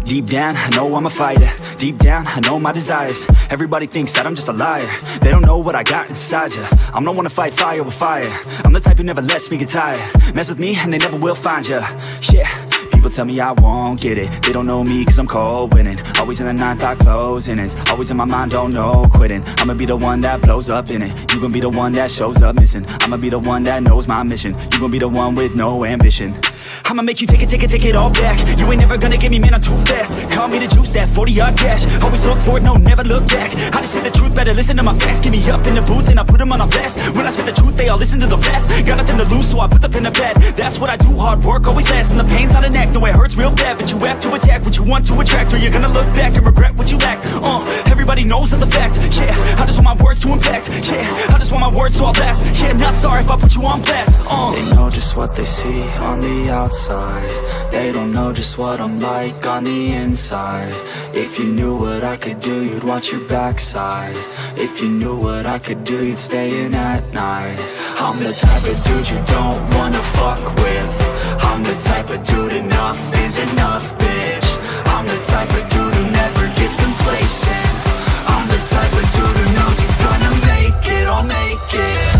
Deep down, I know I'm a fighter. Deep down, I know my desires. Everybody thinks that I'm just a liar. They don't know what I got inside ya. I'm the one to fight fire with fire. I'm the type who never lets me get tired. Mess with me and they never will find ya. Yeah. People tell me I won't get it. They don't know me cause I'm cold winning. Always in the ninth, I close innings. Always in my mind, don't know quitting. I'ma be the one that blows up in it. You gon' be the one that shows up missing. I'ma be the one that knows my mission. You gon' be the one with no ambition. I'ma make you take it all back. You ain't never gonna get me, man, I'm too fast. Call me the juice, that 40-yard dash. Always look forward, no, never look back. I just spit the truth, better listen to my facts. Get me up in the booth and I put them on a blast. When I spit the truth, they all listen to the facts. Got nothing to lose, so I put the pen to bed. That's what I do, hard work always lasts. And the pain's not an act, no, it hurts real bad. But you have to attack what you want to attract, or you're gonna look back and regret what you lack. Everybody knows that's a fact. Yeah, I just want my words to impact. Yeah, I just want my words to all last. Yeah, not sorry if I put you on blast. They know just what they see on the outside. They don't know just what I'm like on the inside. If you knew what I could do, you'd watch your backside. If you knew what I could do, you'd stay in at night. I'm the type of dude you don't wanna fuck with. I'm the type of dude enough is enough, bitch. I'm the type of dude who never gets complacent. I'm the type of dude who knows he's gonna make it, I'll make it.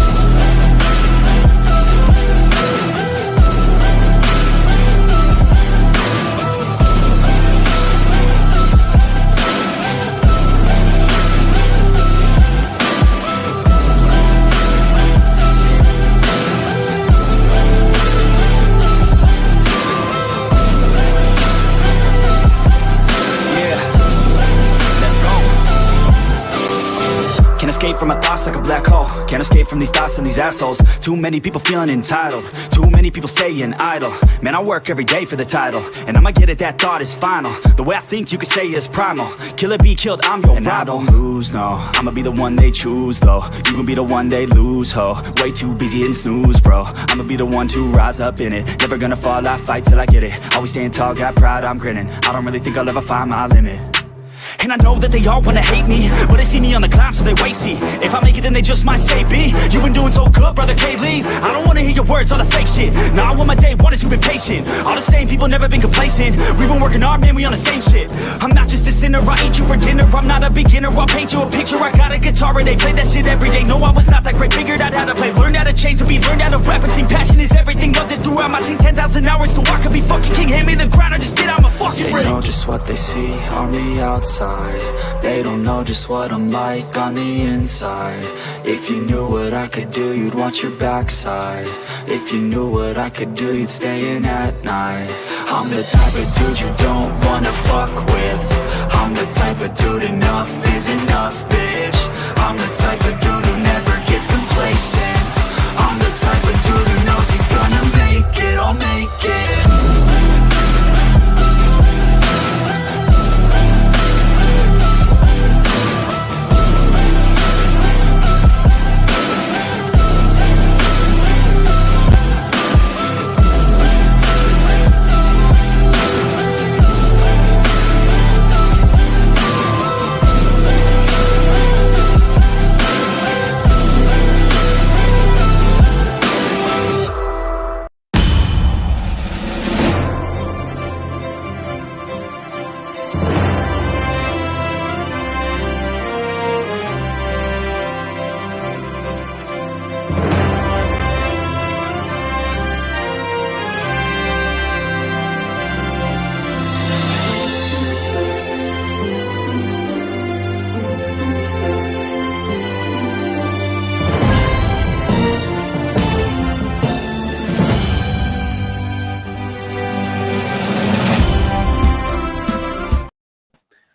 Can't escape from my thoughts like a black hole. Can't escape from these thoughts and these assholes. Too many people feeling entitled. Too many people staying idle. Man, I work every day for the title, and I'ma get it, that thought is final. The way I think you could say is primal. Kill it, be killed, I'm your rival. I don't lose, no. I'ma be the one they choose, though. You gon' be the one they lose, ho. Way too busy and snooze, bro. I'ma be the one to rise up in it. Never gonna fall, I fight till I get it. Always staying tall, got pride, I'm grinning. I don't really think I'll ever find my limit. And I know that they all wanna hate me, but they see me on the climb, so they wait, see. If I make it, then they just might say, B, you been doing so good, brother K-Lee. I don't wanna hear your words, all the fake shit. Now I want my day, wanted you been patient. All the same people, never been complacent. We been working hard, man, we on the same shit. I'm not just a sinner, I eat you for dinner. I'm not a beginner, I'll paint you a picture. I got a guitar and they play that shit every day. No, I was not that great, figured out how to play. Learned how to change to be, learned how to rap and sing. Passion is everything, loved it throughout my teens. 10,000 hours, so I could be fucking king. Hand me the crown or just get out my fucking ring. They know just what they see on the outside. They don't know just what I'm like on the inside. If you knew what I could do, you'd watch your backside. If you knew what I could do, you'd stay in at night. I'm the type of dude you don't wanna fuck with. I'm the type of dude enough is enough, bitch. I'm the type of dude who never gets complacent. I'm the type of dude who knows he's gonna make it, I'll make it.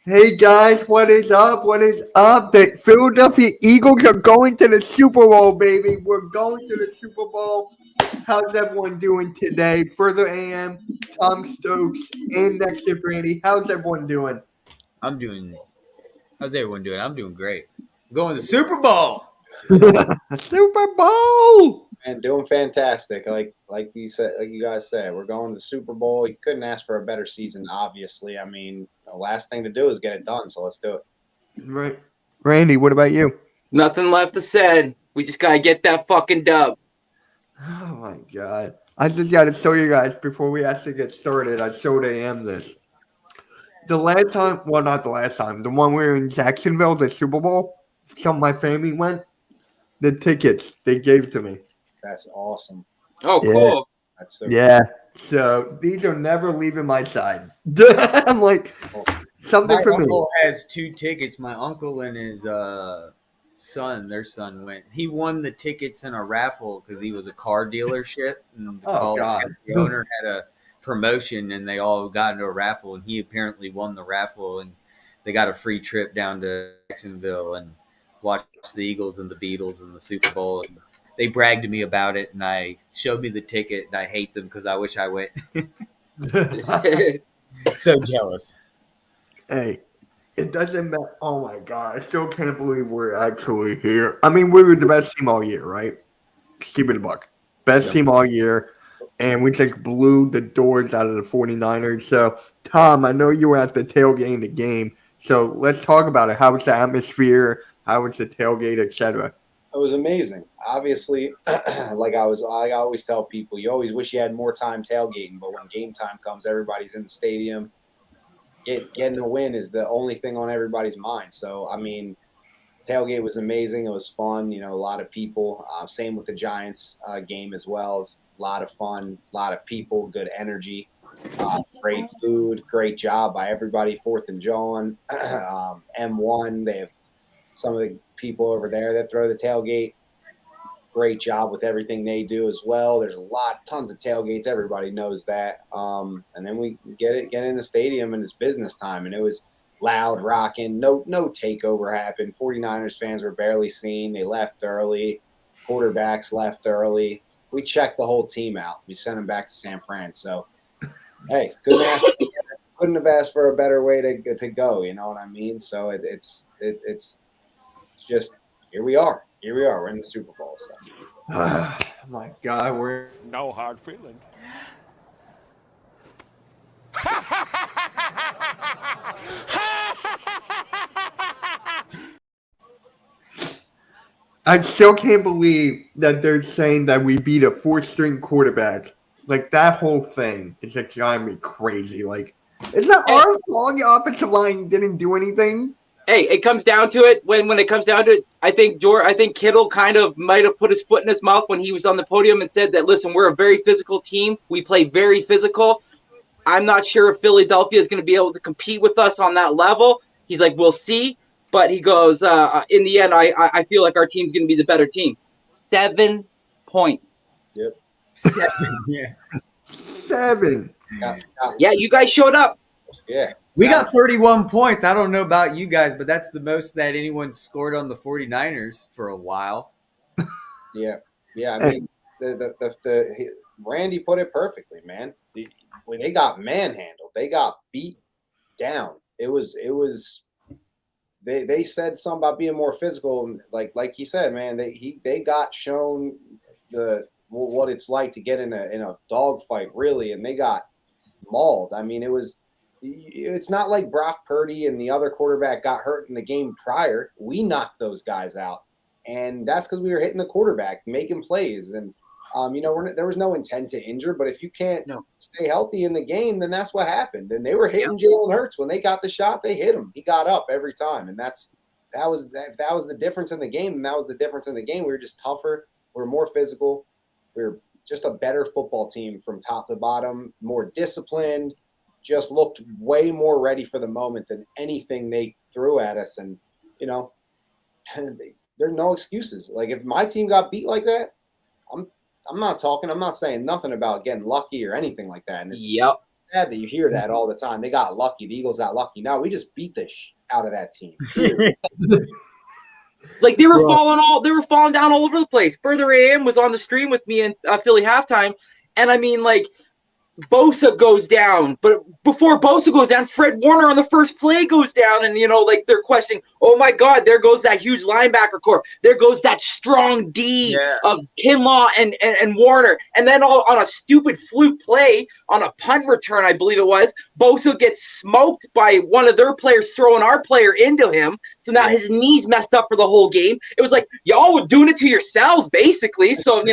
Hey guys, what is up? What is up? The Philadelphia Eagles are going to the Super Bowl, baby. We're going to the Super Bowl. How's everyone doing today? Further AM, Tom Stokes, and Next Shift Randy. How's everyone doing? How's everyone doing? I'm doing great. I'm going to the Super Bowl. Super Bowl! And doing fantastic. Like you said, like you guys said, we're going to the Super Bowl. You couldn't ask for a better season, obviously. I mean, the last thing to do is get it done, so let's do it. Right. Randy, what about you? Nothing left to say. We just gotta get that fucking dub. Oh my god. I just gotta show you guys before we actually get started. I showed AM this. The last time, well, not the last time, the one we were in Jacksonville, the Super Bowl, some of my family went. The tickets they gave to me. That's awesome. Oh, Yeah. cool. That's so Yeah. So these are never leaving my side. I'm like, something My for me. uncle has 2 tickets. My uncle and his son, their son went. He won the tickets in a raffle because he was a car dealership, and Oh, God. the owner had a promotion, and they all got into a raffle, and he apparently won the raffle, and they got a free trip down to Jacksonville and watched the Eagles and the Beatles in the Super Bowl. And they bragged to me about it, and I showed me the ticket, and I hate them because I wish I went. So jealous. Hey, it doesn't matter. Oh my God. I still can't believe we're actually here. I mean, we were the best team all year, right? Just keep it a buck. Best team all year. And we just blew the doors out of the 49ers. So, Tom, I know you were at the tailgate in the game. So let's talk about it. How was the atmosphere? How was the tailgate, etc.? It was amazing. Obviously, like I always tell people, you always wish you had more time tailgating, but when game time comes, everybody's in the stadium. Getting the win is the only thing on everybody's mind. So, I mean, tailgate was amazing. It was fun. You know, a lot of people. Same with the Giants game as well. It's a lot of fun, a lot of people, good energy, great food, great job by everybody. 4th and John, M1. They have some of the people over there that throw the tailgate. Great job with everything they do as well. There's tons of tailgates. Everybody knows that. And then we get in the stadium and it's business time. And it was loud, rocking. No takeover happened. 49ers fans were barely seen. They left early. Quarterbacks left early. We checked the whole team out. We sent them back to San Fran. So, hey, couldn't have asked for a better way to go. You know what I mean? So it's just here we are. Here we are. We're in the Super Bowl. So. Oh my God, we're No hard feelings. I still can't believe that they're saying that we beat a 4th-string quarterback. Like, that whole thing is just driving me crazy. Like, it's not our fault the offensive line didn't do anything. Hey, it comes down to it. When it comes down to it, I think Kittle kind of might have put his foot in his mouth when he was on the podium and said that, listen, we're a very physical team. We play very physical. I'm not sure if Philadelphia is going to be able to compete with us on that level. He's like, we'll see. But he goes, in the end, I feel like our team's going to be the better team. 7 points. Yep. 7. Yeah. 7. Yeah, you guys showed up. Yeah. We got 31 points. I don't know about you guys, but that's the most that anyone scored on the 49ers for a while. Yeah. Yeah. I mean, Randy put it perfectly, man. When they got manhandled, they got beat down. It was they said something about being more physical. Like he said, man, they got shown what it's like to get in a dogfight, really, and they got mauled. I mean, it's not like Brock Purdy and the other quarterback got hurt in the game prior. We knocked those guys out, and that's because we were hitting the quarterback, making plays, and there was no intent to injure. But if you can't stay healthy in the game, then that's what happened. And they were hitting Jalen Hurts when they got the shot. They hit him. He got up every time, and that was the difference in the game. And that was the difference in the game. We were just tougher. We were more physical. We were just a better football team from top to bottom, more disciplined. Just looked way more ready for the moment than anything they threw at us. And, there are no excuses. Like, if my team got beat like that, I'm not saying nothing about getting lucky or anything like that. And it's sad that you hear that all the time. They got lucky. The Eagles got lucky. No, we just beat the out of that team. Like, they were falling down all over the place. Further AM was on the stream with me in Philly halftime. And I mean, like, Bosa goes down, but before Bosa goes down, Fred Warner on the first play goes down, and they're questioning, oh my God, there goes that huge linebacker core, there goes that strong D of Kinlaw and Warner, and then on a stupid fluke play on a punt return, I believe it was, Bosa gets smoked by one of their players throwing our player into him, so now his knee's messed up for the whole game. It was like, y'all were doing it to yourselves, basically. So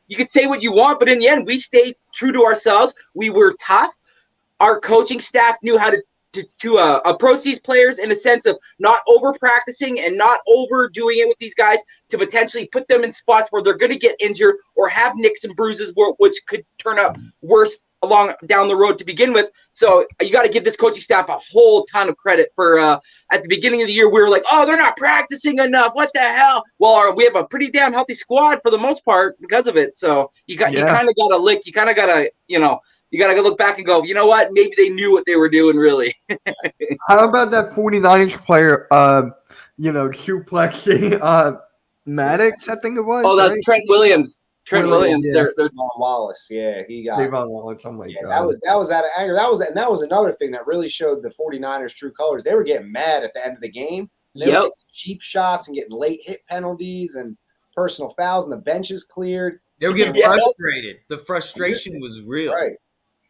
you can say what you want, but in the end, we stayed true to ourselves. We were tough. Our coaching staff knew how to approach these players in a sense of not over practicing and not overdoing it with these guys to potentially put them in spots where they're going to get injured or have nicks and bruises, which could turn up worse along down the road to begin with. So you got to give this coaching staff a whole ton of credit for at the beginning of the year we were like, oh, they're not practicing enough, what the hell. Well, we have a pretty damn healthy squad for the most part because of it. So you kind of got to you kind of got to you got to look back and go, you know what, maybe they knew what they were doing really. How about that 49ers player suplexing Maddox, I think it was? Oh, that's right? Trent Williams. Williams. Yeah. They're Wallace, yeah, he got Davon Wallace, oh my God. that was out of anger. That was another thing that really showed the 49ers true colors. They were getting mad at the end of the game. They were taking cheap shots and getting late hit penalties and personal fouls, and the benches cleared. They were getting frustrated. The frustration was real. Right.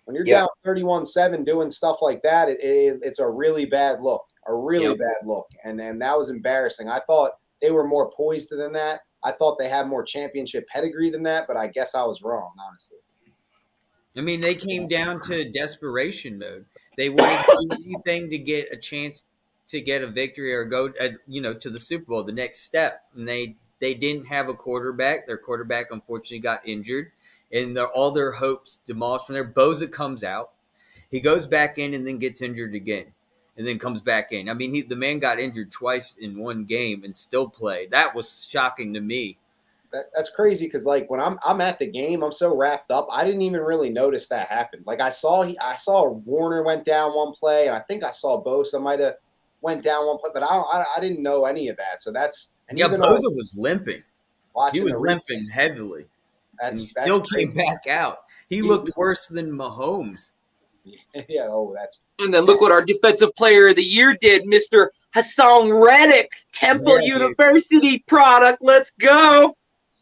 When you're down 31-7 doing stuff like that, it's a really bad look. Bad look. And that was embarrassing. I thought they were more poised than that. I thought they had more championship pedigree than that, but I guess I was wrong, honestly. I mean, they came down to desperation mode. They wanted to do anything to get a chance to get a victory or go, to the Super Bowl, the next step. And they didn't have a quarterback. Their quarterback, unfortunately, got injured. And all their hopes demolished from there. Bosa comes out. He goes back in and then gets injured again. And then comes back in. I mean, the man got injured twice in one game and still played. That was shocking to me. That's crazy because, like, when I'm at the game, I'm so wrapped up. I didn't even really notice that happened. Like, I saw Warner went down one play, and I think I saw Bosa might have went down one play, but I didn't know any of that. So that's Bosa was limping. He was limping heavily. And he still came back out. He looked worse than Mahomes. Yeah, and then look what our defensive player of the year did, Mr. Hassan Reddick, Temple University product. Let's go.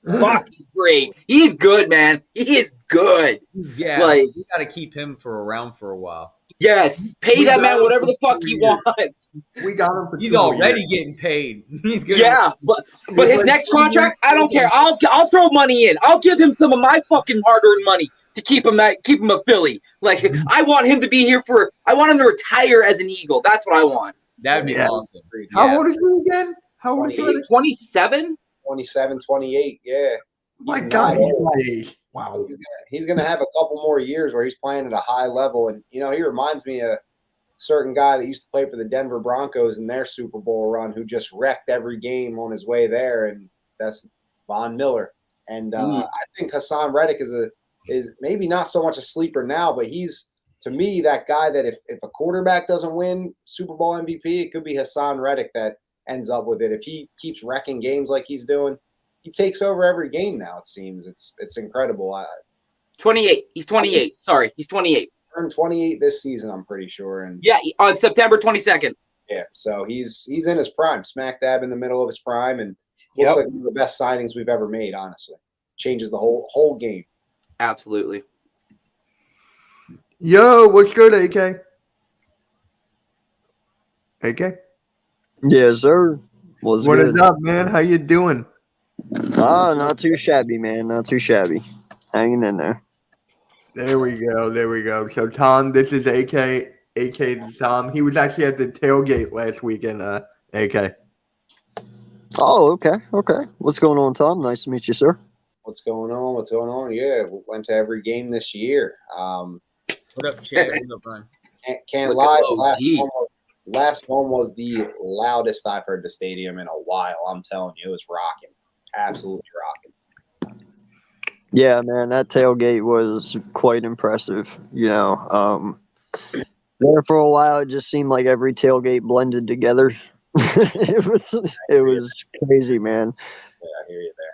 Fuck, he's great. He's good, man. He is good. Yeah, like, you got to keep him around for a while. Yes, pay that man whatever the fuck you want. We got him for He's already getting paid. He's good. Yeah, but his next contract, I don't care. I'll throw money in. I'll give him some of my fucking hard-earned money to keep him a Philly. Like, I want him to be here I want him to retire as an Eagle. That's what I want. That'd be awesome. How old is he again? How old is he? 27? 27, 28, yeah. My God, he's my age. Wow. He's gonna have a couple more years where he's playing at a high level. And, he reminds me of a certain guy that used to play for the Denver Broncos in their Super Bowl run who just wrecked every game on his way there, and that's Von Miller. And I think Hassan Reddick is maybe not so much a sleeper now, but he's, to me, that guy that if a quarterback doesn't win Super Bowl MVP, it could be Hassan Reddick that ends up with it. If he keeps wrecking games like he's doing, he takes over every game now, it seems. It's incredible. 28. He's 28. Sorry, he's 28. Turned 28 this season, I'm pretty sure. And yeah, on September 22nd. Yeah, so he's in his prime, smack dab in the middle of his prime, and looks like one of the best signings we've ever made, honestly. Changes the whole game. Absolutely. Yo, what's good, AK? AK? Yes, sir. What is up, man? How you doing? Not too shabby, man. Not too shabby. Hanging in there. There we go. So, Tom, this is AK. AK to Tom. He was actually at the tailgate last weekend, AK. Oh, okay. What's going on, Tom? Nice to meet you, sir. What's going on? Yeah, we went to every game this year. What up, Chad? What up, Brian? Can't lie. The last one was the loudest I've heard the stadium in a while. I'm telling you, it was rocking. Absolutely rocking. Yeah, man, that tailgate was quite impressive. There for a while, it just seemed like every tailgate blended together. It was crazy, man. Yeah, I hear you there.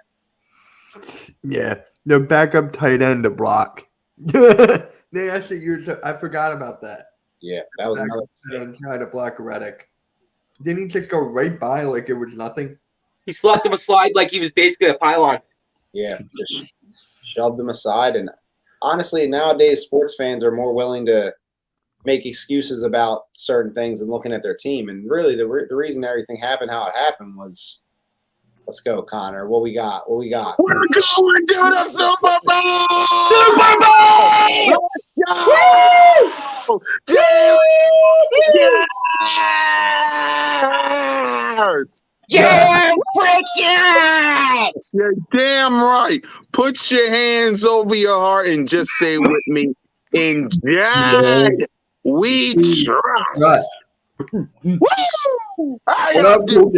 Yeah, the backup tight end to block. They actually used it. I forgot about that. Yeah, that was another trying to block Reddick. Didn't he just go right by like it was nothing? He slapped him a slide like he was basically a pylon. Yeah, just shoved him aside. And honestly, nowadays, sports fans are more willing to make excuses about certain things and looking at their team. And really, the reason everything happened how it happened was, let's go, Connor. What we got? We're going to the Super Bowl! Super Bowl! your hands over your heart and just say with me, in God we trust. Woo! How What y'all up, do?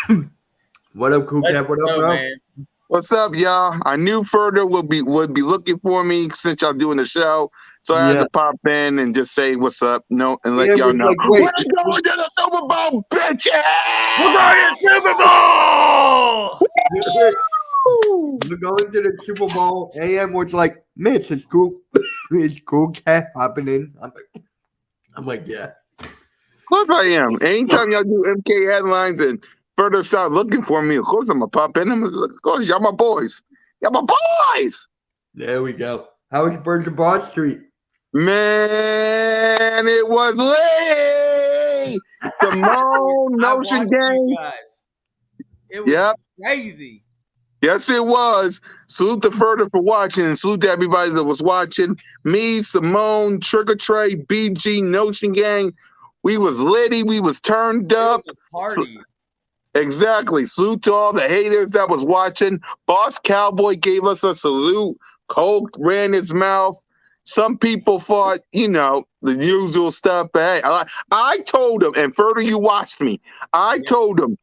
Cool? What up, Cool Cat? Let's What up, go, bro? man. What's up, y'all? I knew Further would be looking for me since y'all doing the show. So I had Yeah. to pop in and just say what's up, and let Ian y'all was know. like, wait. We're going to the Super Bowl, bitches! We're going to the Super Bowl! We're going to the Super Bowl. AM was like, Mitch, it's cool. It's Cool Cat hopping in. I'm like, yeah. Of course I am. Anytime y'all do MK headlines and Further start looking for me, of course I'm gonna pop in. Of course, y'all my boys. Y'all my boys. There we go. How was Birds of Broad Street? Man, it was late. Simone, I Notion watched you Gang. guys. It was Yep. crazy. Yes, it was. Salute to Further for watching, and salute to everybody that was watching. Me, Simone, Trigger Trey, BG, Notion Gang. We was litty. We was turned It up. was a party. Exactly. Salute to all the haters that was watching. Boss Cowboy gave us a salute. Coke ran his mouth. Some people thought, the usual stuff. But hey, I told him, and Further, you watched me. I told him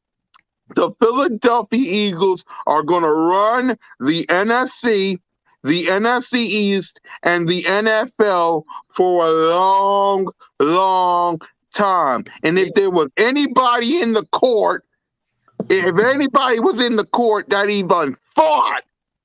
the Philadelphia Eagles are going to run the NFC East, and the NFL for a long, long time. And if there was anybody in the court, if anybody was in the court that even thought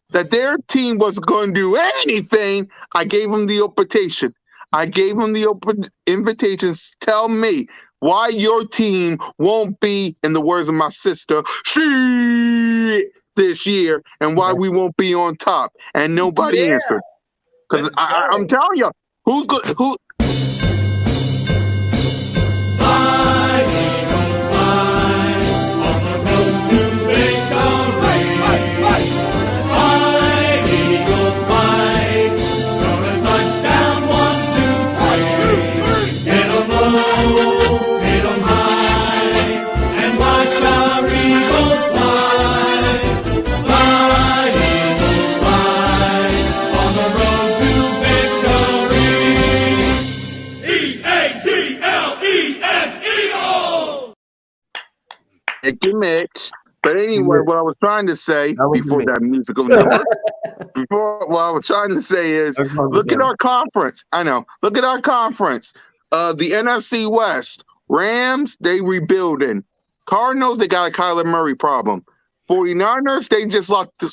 that their team was going to do anything, I gave them the invitation. I gave them the open invitations. Tell me why your team won't be, in the words of my sister, shit this year, and why we won't be on top. And nobody answered. Because I'm telling you, who's good? Who? Thank you, Mitch. But anyway, what I was trying to say before that musical number, what I was trying to say is, look at our conference. I know. Look at our conference. The NFC West. Rams, they rebuilding. Cardinals, they got a Kyler Murray problem. 49ers, they just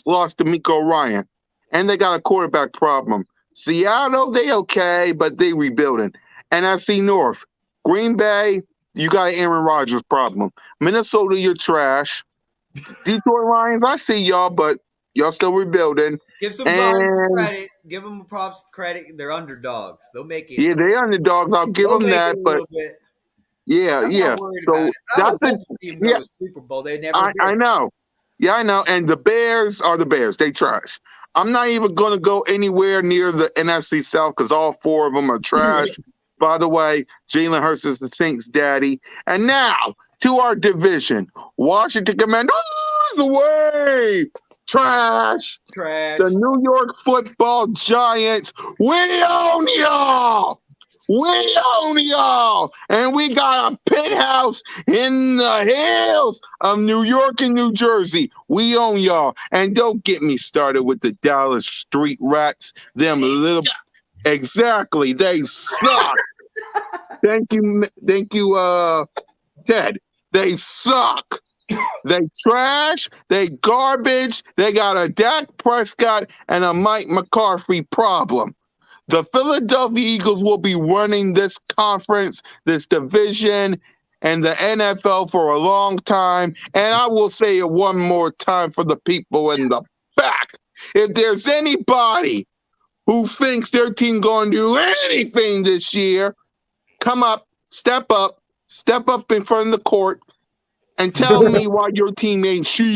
lost to Miko Ryan. And they got a quarterback problem. Seattle, they okay, but they rebuilding. NFC North. Green Bay, you got an Aaron Rodgers problem. Minnesota, you're trash. Detroit Lions, I see y'all, but y'all still rebuilding. Give some Lions credit. Give them props credit. They're underdogs. They'll make it. Yeah, they're underdogs. I'll give them that, but yeah. So that's the Super Bowl. They never. I know. Yeah, I know. And the Bears are the Bears. They trash. I'm not even going to go anywhere near the NFC South because all four of them are trash. By the way, Jalen Hurts is the Saints' daddy. And now to our division. Washington Commanders away. Trash. The New York Football Giants. We own y'all. We own y'all. And we got a penthouse in the hills of New York and New Jersey. We own y'all. And don't get me started with the Dallas Street Rats. Them little... Exactly. They suck. Thank you, Ted. They suck. They trash. They garbage. They got a Dak Prescott and a Mike McCarthy problem. The Philadelphia Eagles will be running this conference, this division, and the NFL for a long time. And I will say it one more time for the people in the back. If there's anybody who thinks their team going to do anything this year, come up, step up in front of the court, and tell me why your team ain't shit.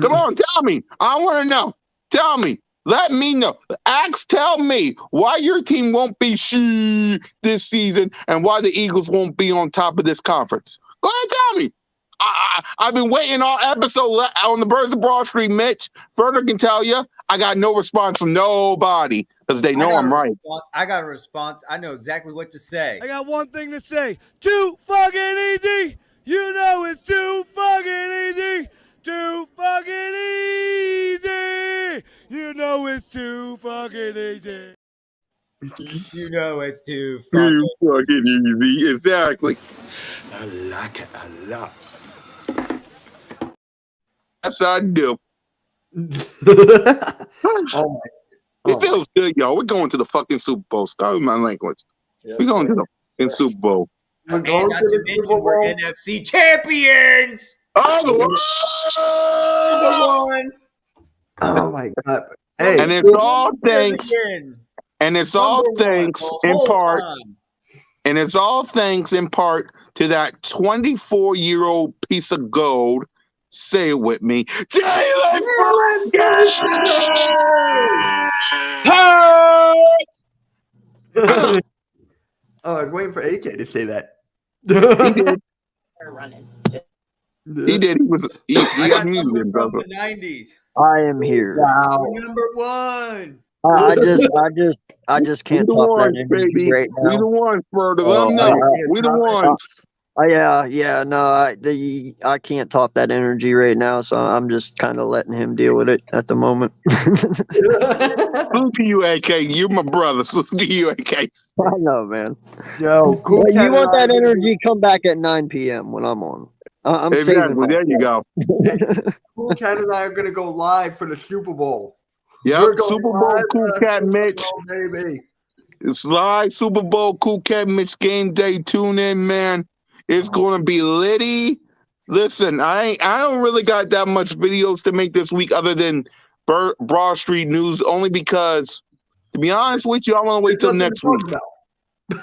Come on, tell me. I want to know. Tell me. Let me know. Tell me why your team won't be shit this season and why the Eagles won't be on top of this conference. Go ahead, tell me. I've been waiting all episode on the Birds of Broad Street. Mitch further can tell you, I got no response from nobody because they know I'm right. I got a response. I know exactly what to say. I got one thing to say. Too fucking easy. You know it's too fucking easy. Too fucking easy. You know it's too fucking easy. You know it's too Too fucking fucking easy. Exactly. I like it a lot. Yes, I do. Oh It feels good, y'all. We're going to the fucking Super Bowl. Sorry, my language. Yes, We're going sir. to the fucking Super Bowl. We're And going not to to the mention Super we're Bowl. NFC champions. Oh, the Number one. Oh my god! Hey, and it's all thanks. Again. And it's all Number one thanks the in whole part. time. And it's all thanks in part to that 24-year-old piece of gold. Say it with me, Jalen oh, I was waiting for AK to say that. He did. running. He did. He I got unmuted something himself. from the 90s. I am here. Wow. We're number one. I just We can't the top that ones, energy baby. right We the now. ones, Further. Oh, Let them know. We the top it. ones. Yeah, no, I can't top that energy right now, so I'm just kind of letting him deal with it at the moment. Salute to you, AK. You're my brother. Salute to you, AK. I know, man. Yo, cool. But Cat you want and that I- energy? Come back at 9 p.m. when I'm on. I'm saving Exactly. There you go. Cool Cat and I are gonna go live for the Super Bowl. Yep. We're going Super Bowl, live Cool for the Cat Super Mitch. Bowl, baby. It's live Super Bowl, Cool Cat Mitch game day. Tune in, man. It's gonna be litty. Listen, I don't really got that much videos to make this week other than Broad Street News, only because, to be honest with you, I want to wait till There's nothing next to talk week. about.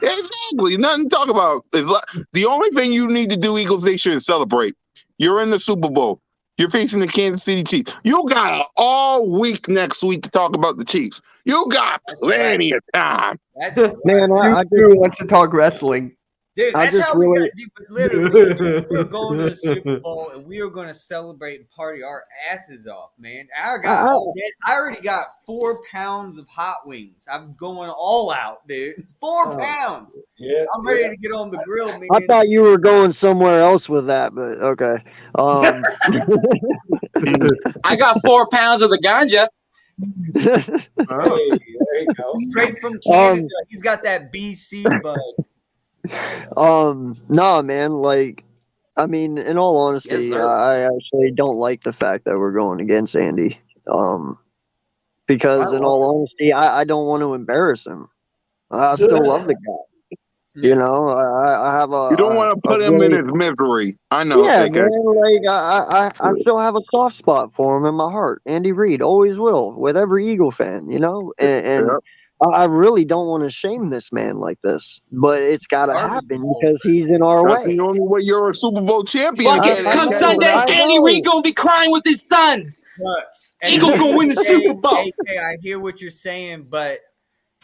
Exactly. Nothing to talk about. The only thing you need to do, Eagles Nation, is celebrate. You're in the Super Bowl. You're facing the Kansas City Chiefs. You got all week next week to talk about the Chiefs. You got plenty of time. That's right. Man, I You two wants to talk wrestling. Dude, I that's just how we really- got to do it. Literally, we're going to the Super Bowl and we are going to celebrate and party our asses off, man. I already got 4 pounds of hot wings. I'm going all out, dude. 4 Oh. pounds. Yeah, I'm ready to get on the grill, man. I thought you were going somewhere else with that, but okay. I got 4 pounds of the ganja. Oh. Hey, there you go. Straight from Canada. He's got that BC bud. No, man, like, I mean, in all honesty, Yes, sir. I actually don't like the fact that we're going against Andy. Because in all honesty, I don't want to embarrass him. I still love the guy. You know, I have a. You don't want to put him in his misery. I know. Yeah, AK. man, like I still have a soft spot for him in my heart. Andy Reid always will, with every Eagle fan, you know, and Yep. I really don't want to shame this man like this, but it's got to happen because he's in our That's way. the only way you're a Super Bowl champion. Fuck it. AK. Come Sunday, I Andy know. Reid gonna be crying with his sons. But Eagles gonna win the Super Bowl. AK, I hear what you're saying, but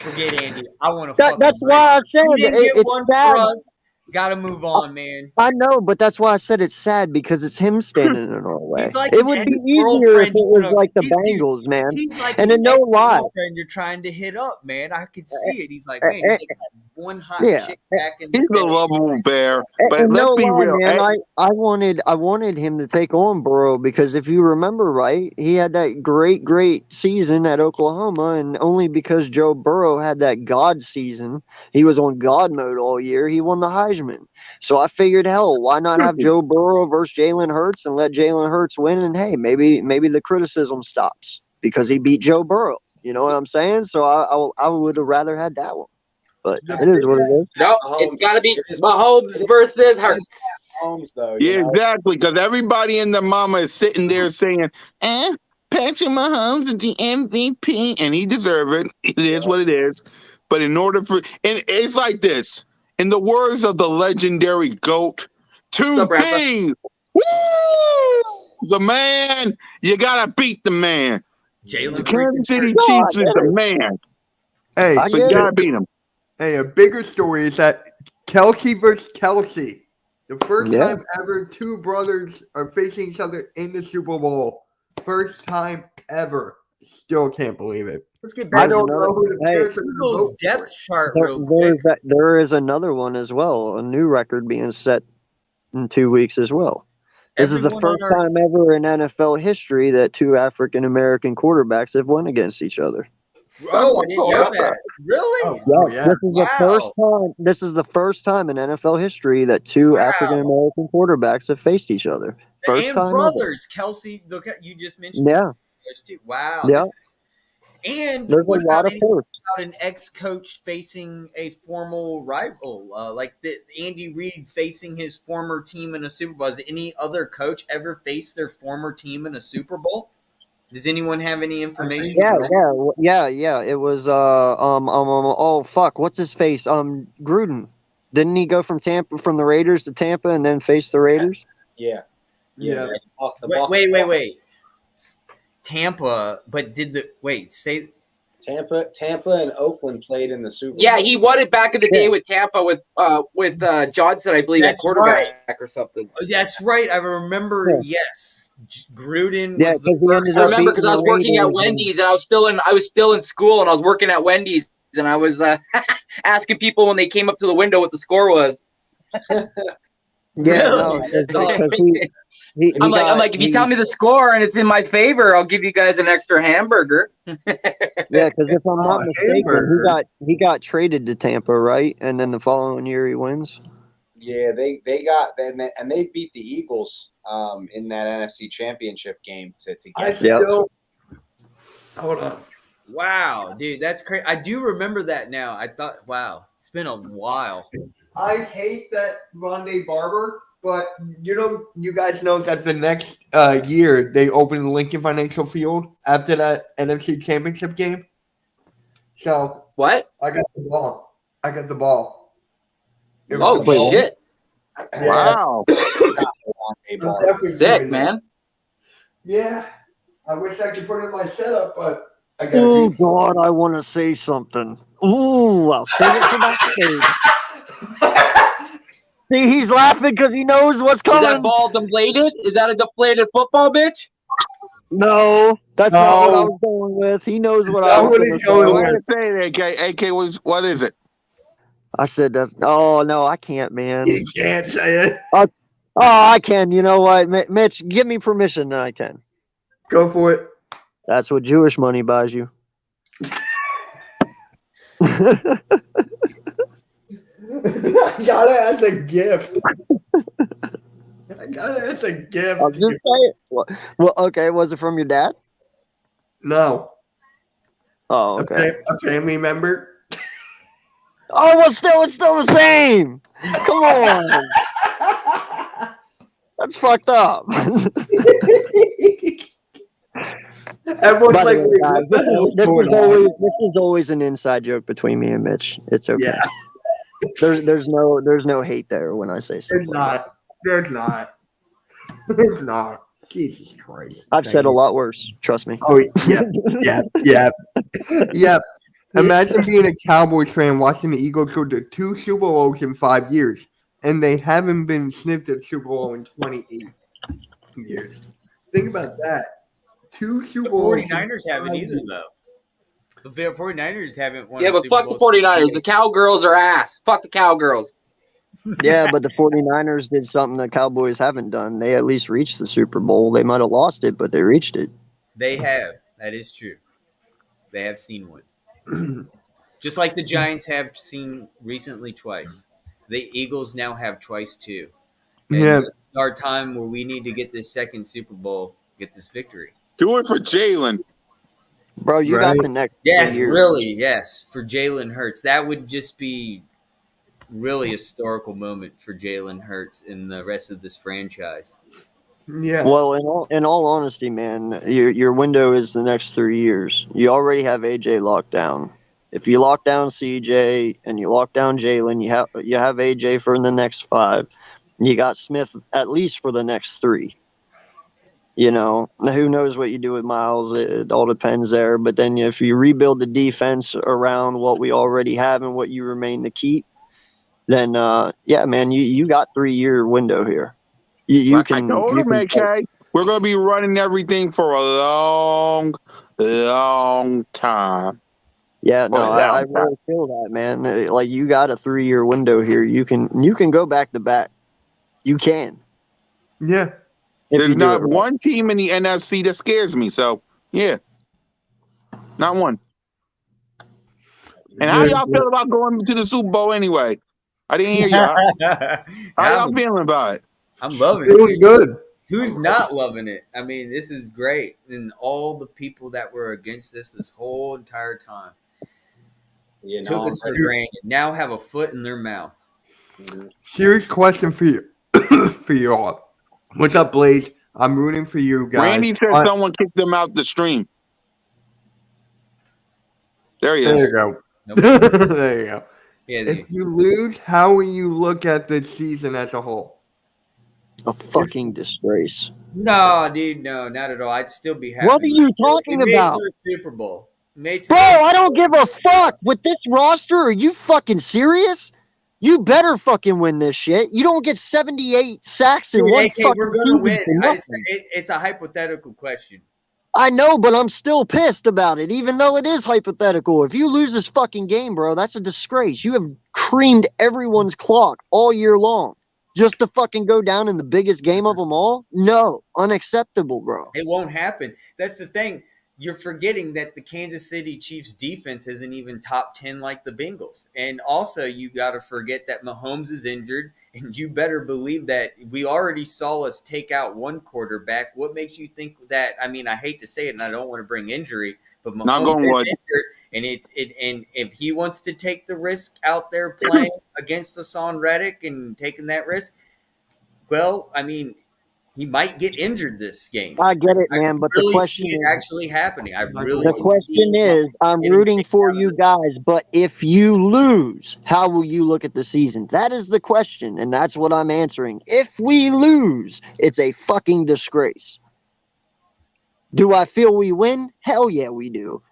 forget Andy. I want to. That's why I said You didn't get it's one sad. for us. Got to move on, man. I know, but that's why I said it's sad because it's him standing in our way. He's like It would be his easier if girlfriend it you was wanna- like the he's- dude, Bengals, man. He's like And the then no lie. ex-girlfriend you're trying to hit up, man. I could see it. He's like, man, he's like that one hot Yeah. chick back in the He's a day. lovable bear. But And let's no be lie, real. man. I wanted him to take on Burrow because if you remember right, he had that great season at Oklahoma, and only because Joe Burrow had that God season, he was on God mode all year. He won the Heisman. So I figured, hell, why not have Joe Burrow versus Jalen Hurts and let Jalen Hurts win? And hey, maybe the criticism stops because he beat Joe Burrow. You know what I'm saying? So I would have rather had that one. But it is what it is. No, it's gotta be Mahomes versus Hurts. Mahomes, though. you Yeah, know? exactly. Because everybody in the mama is sitting there saying, Patrick Mahomes is the MVP, and he deserves it. It is what it is. But in order for, and it's like this, in the words of the legendary GOAT, to up, Rafa? be the man, you gotta beat the man. Jalen The Kansas City God, Chiefs is the man, Hey, I so you get gotta it. beat him. hey, a bigger story is that Kelsey versus Kelsey. The first Yeah. time ever two brothers are facing each other in the Super Bowl. First time ever. Still can't believe it. Let's get I back to don't another- know who the hey, Bears are going to Eagles vote depth for. chart real quick. There is another one as well, a new record being set in 2 weeks as well. This is the Everyone first on our- time ever in NFL history that two African American quarterbacks have won against each other. Oh, I didn't know that. Really? Oh, yeah. This is the first time. This is the first time in NFL history that two Wow. African American quarterbacks have faced each other. First and time ever. brothers, Kelsey. Look at you just mentioned. Yeah, Those two. Wow. Yeah. And there's a what lot about, of force. about an ex-coach facing a formal rival, like Andy Reid facing his former team in a Super Bowl? Has any other coach ever faced their former team in a Super Bowl? Does anyone have any information? Yeah. It was oh fuck, what's his face? Gruden. Didn't he go from the Raiders to Tampa and then face the Raiders? Yeah. Yeah. Fuck the Bucs. Wait. Tampa, but Tampa and Oakland played in the Super Bowl. Yeah, he won it back in the day with Tampa with Johnson, I believe, at That's quarterback or something. That's right. I remember. Yes, Gruden Yeah, was the 'cause he first. ended I up remember because beating I the was working at Raiders Wendy's and I was still in school and I was working at Wendy's and I was asking people when they came up to the window what the score was. Yeah, no, because I'm like, if you tell me the score and it's in my favor, I'll give you guys an extra hamburger. Yeah, because if I'm not mistaken, hamburger. he got traded to Tampa, right? And then the following year he wins. Yeah, they beat the Eagles in that NFC Championship game to I get. still. Hold on. Wow, dude, that's crazy. I do remember that now. I thought, wow, it's been a while. I hate that Rondé Barber, but you guys know that the next year they opened Lincoln Financial Field after that NFC Championship game. So What? I got the ball. It was Oh, the ball. shit. Wow. I'm definitely Sick, doing man. that. Yeah. I wish I could put it in my setup, but I got Oh to God, I want to say something. Ooh, I'll save it for backstage. See, he's laughing because he knows what's Is that coming. ball deflated? Is that a deflated football, bitch? No, that's not what I was going with. He knows what I was What going he's to going What with. are you saying, AK? AK, what is it? I said that's. Oh no, I can't, man. You can't say it. Oh, I can. You know what, Mitch? Give me permission, and I can. Go for it. That's what Jewish money buys you. I got it as a gift. I'll just say it. Well, okay. Was it from your dad? No. Oh, okay. A family member. Oh, well, it's still the same. Come on, that's fucked up. Everyone's By the like, way, wait, guys, what the hell's going on? this is always an inside joke between me and Mitch. It's okay. Yeah, There's no hate there when I say something. there's not. There's not. Jesus Christ. I've said a lot worse. Trust me. Oh, yeah. Imagine being a Cowboys fan watching the Eagles go to 2 Super Bowls in 5 years, and they haven't been sniffed at Super Bowl in 28 years. Think about that. 2 Super The Bowls. 49ers haven't either, though. The 49ers haven't won. Yeah, a but Super fuck Bowl the 49ers. The Cowgirls are ass. Fuck the Cowgirls. Yeah, but the 49ers did something the Cowboys haven't done. They at least reached the Super Bowl. They might have lost it, but they reached it. They have. That is true. They have seen one. Just like the Giants have seen recently twice. The Eagles now have twice too. And Yeah. It's our time where we need to get this second Super Bowl, get this victory. Do it for Jalen. Bro, you Right. got the next Yeah, 3 years. really, yes. For Jalen Hurts. That would just be really a historical moment for Jalen Hurts and the rest of this franchise. Yeah. Well, in all honesty, man, your window is the next 3 years. You already have AJ locked down. If you lock down CJ and you lock down Jalen, you have AJ for the next 5. You got Smith at least for the next 3. You know, who knows what you do with Miles? It all depends there. But then if you rebuild the defense around what we already have and what you remain to keep, then yeah, man, you got 3-year window here. You Like I can told him, AK, we're going to be running everything for a long, long time. Yeah, no, For a I long time. really feel that, man. Like you got a 3-year window here. You can go back to back. You can. Yeah. If There's you do not it right. one team in the NFC that scares me. So, yeah. Not one. And how y'all feel about going to the Super Bowl anyway? I didn't hear y'all. How y'all feeling about it? I'm loving Feeling it. good. Who's not loving it? I mean, this is great. And all the people that were against this whole entire time You know, took us for granted. Now have a foot in their mouth. Serious question for you, for you all. What's up, Blaze? I'm rooting for you guys. Randy said someone kicked them out the stream. There he There is. you go. Nope. There you go. Yeah, If you lose, how will you look at the season as a whole? A fucking disgrace. no, dude, no, not at all. I'd still be happy. What are you talking We made it about? to the Super Bowl. Bro, I don't give a fuck. With this roster, are you fucking serious? You better fucking win this shit. You don't get 78 sacks in Dude, one AK, fucking we're gonna win. season for nothing. It's a hypothetical question. I know, but I'm still pissed about it, even though it is hypothetical. If you lose this fucking game, bro, that's a disgrace. You have creamed everyone's clock all year long just to fucking go down in the biggest game of them all? No, unacceptable, bro. It won't happen. That's the thing. You're forgetting that the Kansas City Chiefs defense isn't even top 10 like the Bengals. And also, you got to forget that Mahomes is injured, and you better believe that we already saw us take out one quarterback. What makes you think that? I mean, I hate to say it, and I don't want to bring injury, but Mahomes is injured, and if he wants to take the risk out there playing against Hassan Reddick and taking that risk, well, I mean, he might get injured this game. I get it, man, but really the question see it is, actually happening. I really the can question see is, I'm getting rooting kicked for out of you this. guys, but if you lose, how will you look at the season? That is the question, and that's what I'm answering. If we lose, it's a fucking disgrace. Do I feel we win? Hell yeah, we do.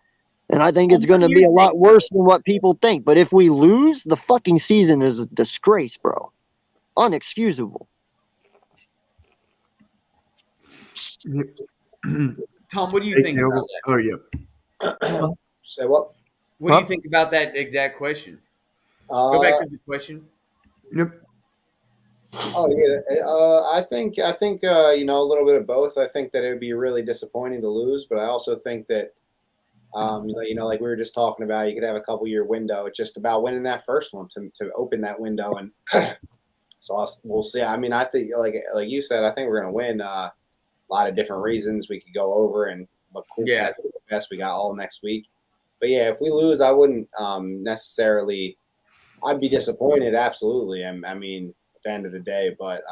And I think it's going to be a lot worse than what people think. But if we lose, the fucking season is a disgrace, bro. Unexcusable. Tom, what do you think about that? Oh, yeah. Say what? What do you think about that exact question? Go back to the question. Yep. Oh yeah, I think you know, a little bit of both. I think that it would be really disappointing to lose, but I also think that you know, like we were just talking about, you could have a couple-year window. It's just about winning that first one to open that window, and so we'll see. I mean, I think like you said, I think we're gonna win. A lot of different reasons we could go over, and but cool, Yeah. that's the best we got all next week. But yeah, if we lose, I wouldn't necessarily. I'd be disappointed, absolutely. I mean, at the end of the day, but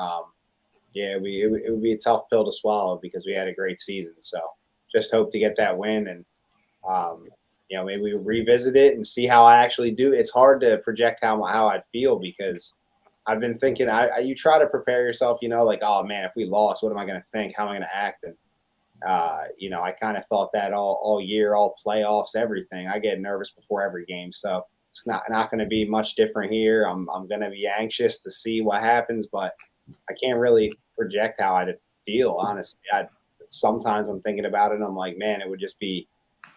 yeah, it would be a tough pill to swallow because we had a great season. So just hope to get that win, and you know, maybe we revisit it and see how I actually do. It's hard to project how I'd feel because I've been thinking. You try to prepare yourself, you know, like, oh man, if we lost, what am I going to think? How am I going to act? And you know, I kind of thought that all year, all playoffs, everything. I get nervous before every game, so it's not going to be much different here. I'm going to be anxious to see what happens, but I can't really project how I'd feel, honestly. Sometimes I'm thinking about it, and I'm like, man, it would just be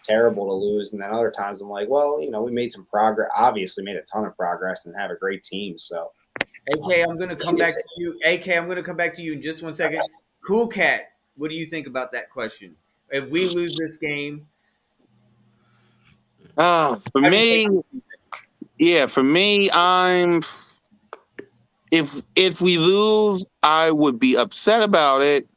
terrible to lose. And then other times I'm like, well, you know, we made some progress, obviously made a ton of progress and have a great team. So AK, I'm going to come back to you. AK, I'm going to come back to you in just 1 second. Cool Cat, what do you think about that question? If we lose this game, For me, if we lose, I would be upset about it,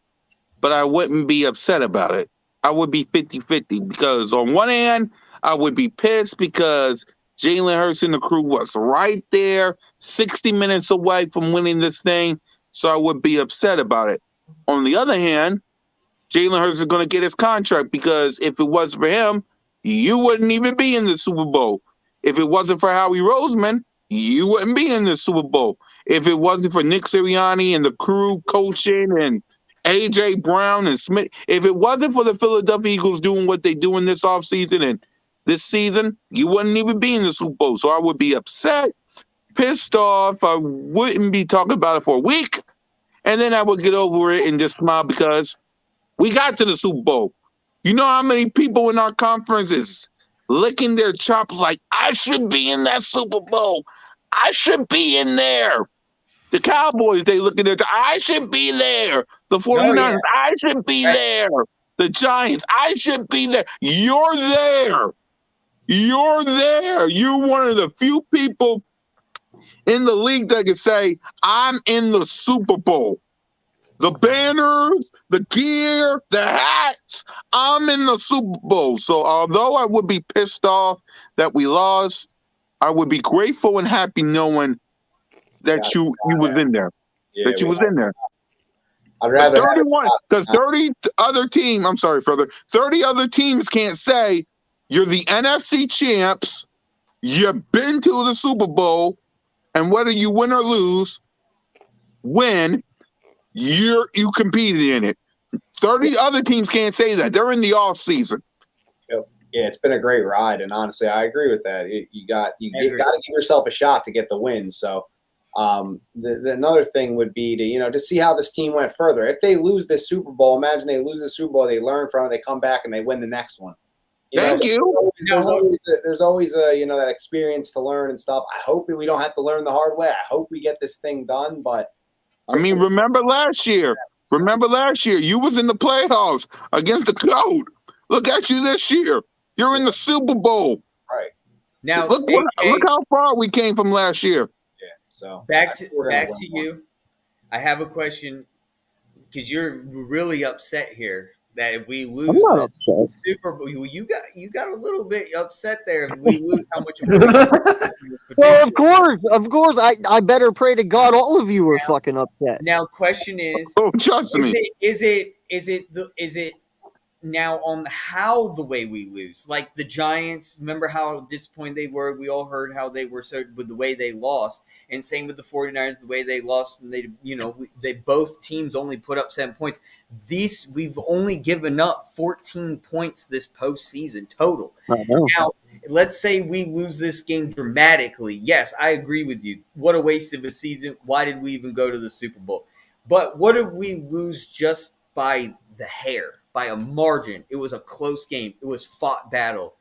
but I wouldn't be upset about it. I would be 50-50 because on one hand, I would be pissed because Jalen Hurts and the crew was right there, 60 minutes away from winning this thing, so I would be upset about it. On the other hand, Jalen Hurts is going to get his contract because if it wasn't for him, you wouldn't even be in the Super Bowl. If it wasn't for Howie Roseman, you wouldn't be in the Super Bowl. If it wasn't for Nick Sirianni and the crew coaching and A.J. Brown and Smith, if it wasn't for the Philadelphia Eagles doing what they do in this offseason and this season, you wouldn't even be in the Super Bowl. So I would be upset, pissed off. I wouldn't be talking about it for a week. And then I would get over it and just smile because we got to the Super Bowl. You know how many people in our conference is licking their chops like, I should be in that Super Bowl. I should be in there. The Cowboys, they look at their, I should be there. The 49ers, I should be there. The Giants, I should be there. You're there. You're there. You're one of the few people in the league that can say, I'm in the Super Bowl. The banners, the gear, the hats, I'm in the Super Bowl. So although I would be pissed off that we lost, I would be grateful and happy knowing that you was in there. Yeah, that you was in there. I'd rather 30 other teams, I'm sorry, brother, 30 other teams can't say you're the NFC champs, you've been to the Super Bowl, and whether you win or lose, you competed in it. 30 other teams can't say that. They're in the off season. Yeah, it's been a great ride, and honestly, I agree with that. You got to give yourself a shot to get the win. So, another thing would be to see how this team went further. If they lose this Super Bowl, imagine they lose the Super Bowl, they learn from it, they come back and they win the next one. Thank you. There's always that experience to learn and stuff. I hope we don't have to learn the hard way. I hope we get this thing done, but. I mean, remember last year? You was in the playoffs against the Code. Look at you this year. You're in the Super Bowl. Right. Now, look how far we came from last year. Yeah. So back to you. I have a question because you're really upset here that if we lose this Super Bowl, you got a little bit upset there. If we lose, how much? Well, of course, I better pray to God all of you were fucking upset. Now, question is, trust me. Is it now on how the way we lose? Like the Giants, remember how disappointed they were? We all heard how they were so with the way they lost, and same with the 49ers, the way they lost, and they both teams only put up 7 points. We've only given up 14 points this postseason total. Now, let's say we lose this game dramatically. Yes, I agree with you. What a waste of a season. Why did we even go to the Super Bowl? But what if we lose just by the hair? By a margin. It was a close game. It was fought battle.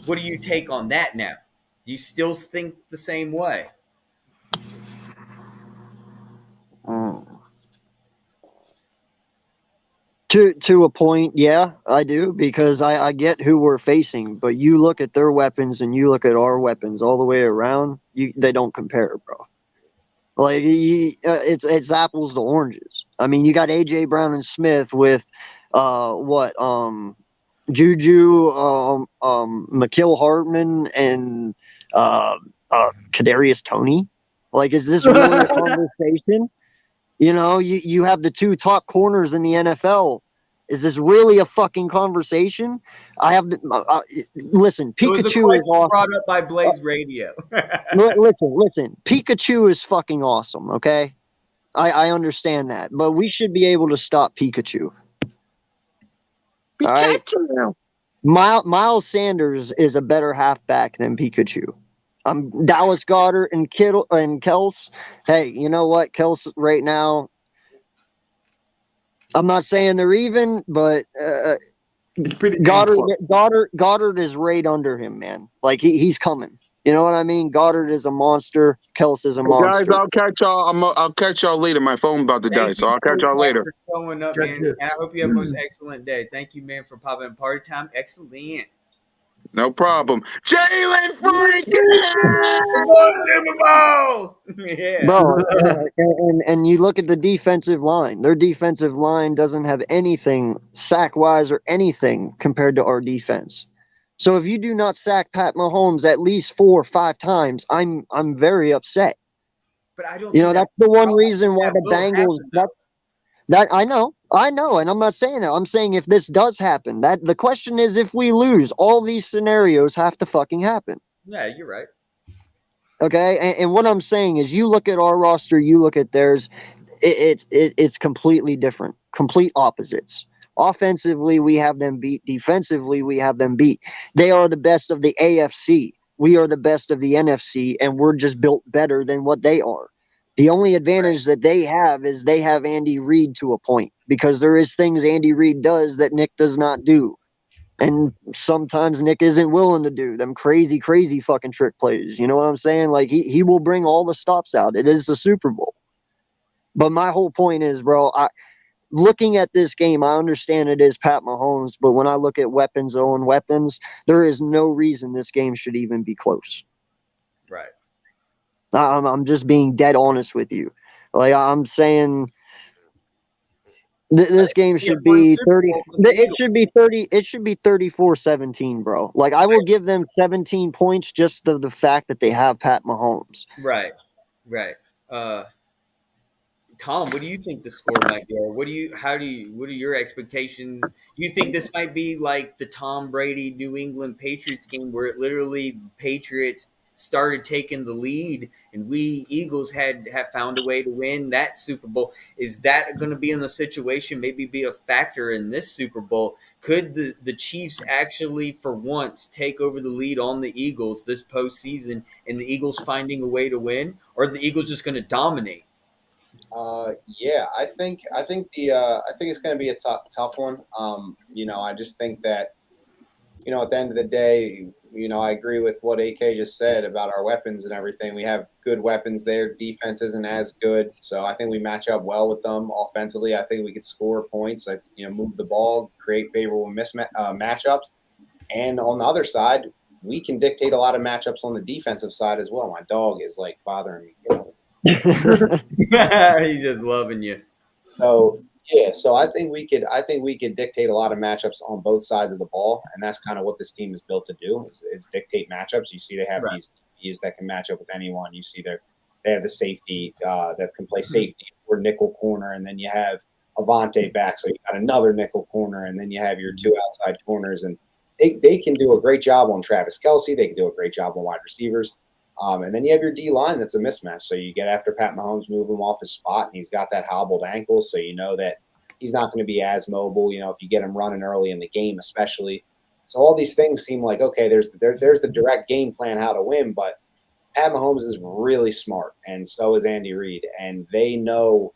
What do you take on that now? Do you still think the same way? To a point, yeah, I do, because I get who we're facing, but you look at their weapons and you look at our weapons all the way around, they don't compare, bro. Like it's apples to oranges. I mean, you got AJ Brown and Smith with Juju, McKill Hartman, and Kadarius Toney. Like, is this really a conversation? You have the two top corners in the NFL. Is this really a fucking conversation? I have listen. Pikachu is awesome. Brought up by Blaze Radio. Listen. Pikachu is fucking awesome. Okay, I understand that, but we should be able to stop Pikachu. All right. Miles Sanders is a better halfback than Pikachu. Dallas Goedert and Kittle and Kels. Hey, you know what? Kels right now, I'm not saying they're even, but it's pretty Goddard is right under him, man. Like he's coming. You know what I mean? Goddard is a monster. Kels is a monster. Guys, I'll catch y'all. I'll catch y'all later. My phone's about to die, so I'll catch y'all later. For showing up, man. And I hope you have a most excellent day. Thank you, man, for popping in. Party time. Excellent. No problem. Jalen Franklin! Super Bowl! Yeah. Bro, and you look at the defensive line. Their defensive line doesn't have anything sack-wise or anything compared to our defense. So if you do not sack Pat Mahomes at least 4 or 5 times, I'm very upset. But I don't. That's the one reason why the Bengals. That I know, and I'm not saying that. I'm saying if this does happen, that the question is if we lose, all these scenarios have to fucking happen. Yeah, you're right. Okay, and what I'm saying is, you look at our roster, you look at theirs, it's completely different, complete opposites. Offensively, we have them beat. Defensively, we have them beat. They are the best of the AFC. we are the best of the NFC, and we're just built better than what they are. The only advantage that they have is they have Andy Reid to a point, because there is things Andy Reid does that Nick does not do. And sometimes Nick isn't willing to do them crazy fucking trick plays. You know what I'm saying? Like, he will bring all the stops out. It is the Super Bowl. But my whole point is, bro, looking at this game, I understand it is Pat Mahomes, but when I look at weapons on weapons, there is no reason this game should even be close. Right. I'm just being dead honest with you. Like, I'm saying this game should be 30. It should be 30. It should be 34-17, bro. Like, I will give them 17 points just the fact that they have Pat Mahomes. Right. Tom, what do you think the score might be? What are your expectations? You think this might be like the Tom Brady New England Patriots game, where it literally Patriots started taking the lead and we Eagles have found a way to win that Super Bowl? Is that going to be in the situation, maybe be a factor in this Super Bowl? Could the Chiefs actually for once take over the lead on the Eagles this postseason, and the Eagles finding a way to win, or are the Eagles just going to dominate? Yeah, I think it's going to be a tough one. I just think that, at the end of the day, I agree with what AK just said about our weapons and everything. We have good weapons there. Defense isn't as good, so I think we match up well with them offensively. I think we could score points, move the ball, create favorable matchups, and on the other side, we can dictate a lot of matchups on the defensive side as well. My dog is like bothering me. He's just loving you. So I think we could dictate a lot of matchups on both sides of the ball, and that's kind of what this team is built to do is dictate matchups. You see, they have these DBs that can match up with anyone. You see, they have the safety that can play safety or nickel corner, and then you have Avante back, so you got another nickel corner, and then you have your two outside corners, and they can do a great job on Travis Kelce. They can do a great job on wide receivers. And then you have your D-line that's a mismatch. So you get after Pat Mahomes, move him off his spot, and he's got that hobbled ankle, so you know that he's not going to be as mobile, if you get him running early in the game especially. So all these things seem like, okay, there's the direct game plan how to win, but Pat Mahomes is really smart, and so is Andy Reid, and they know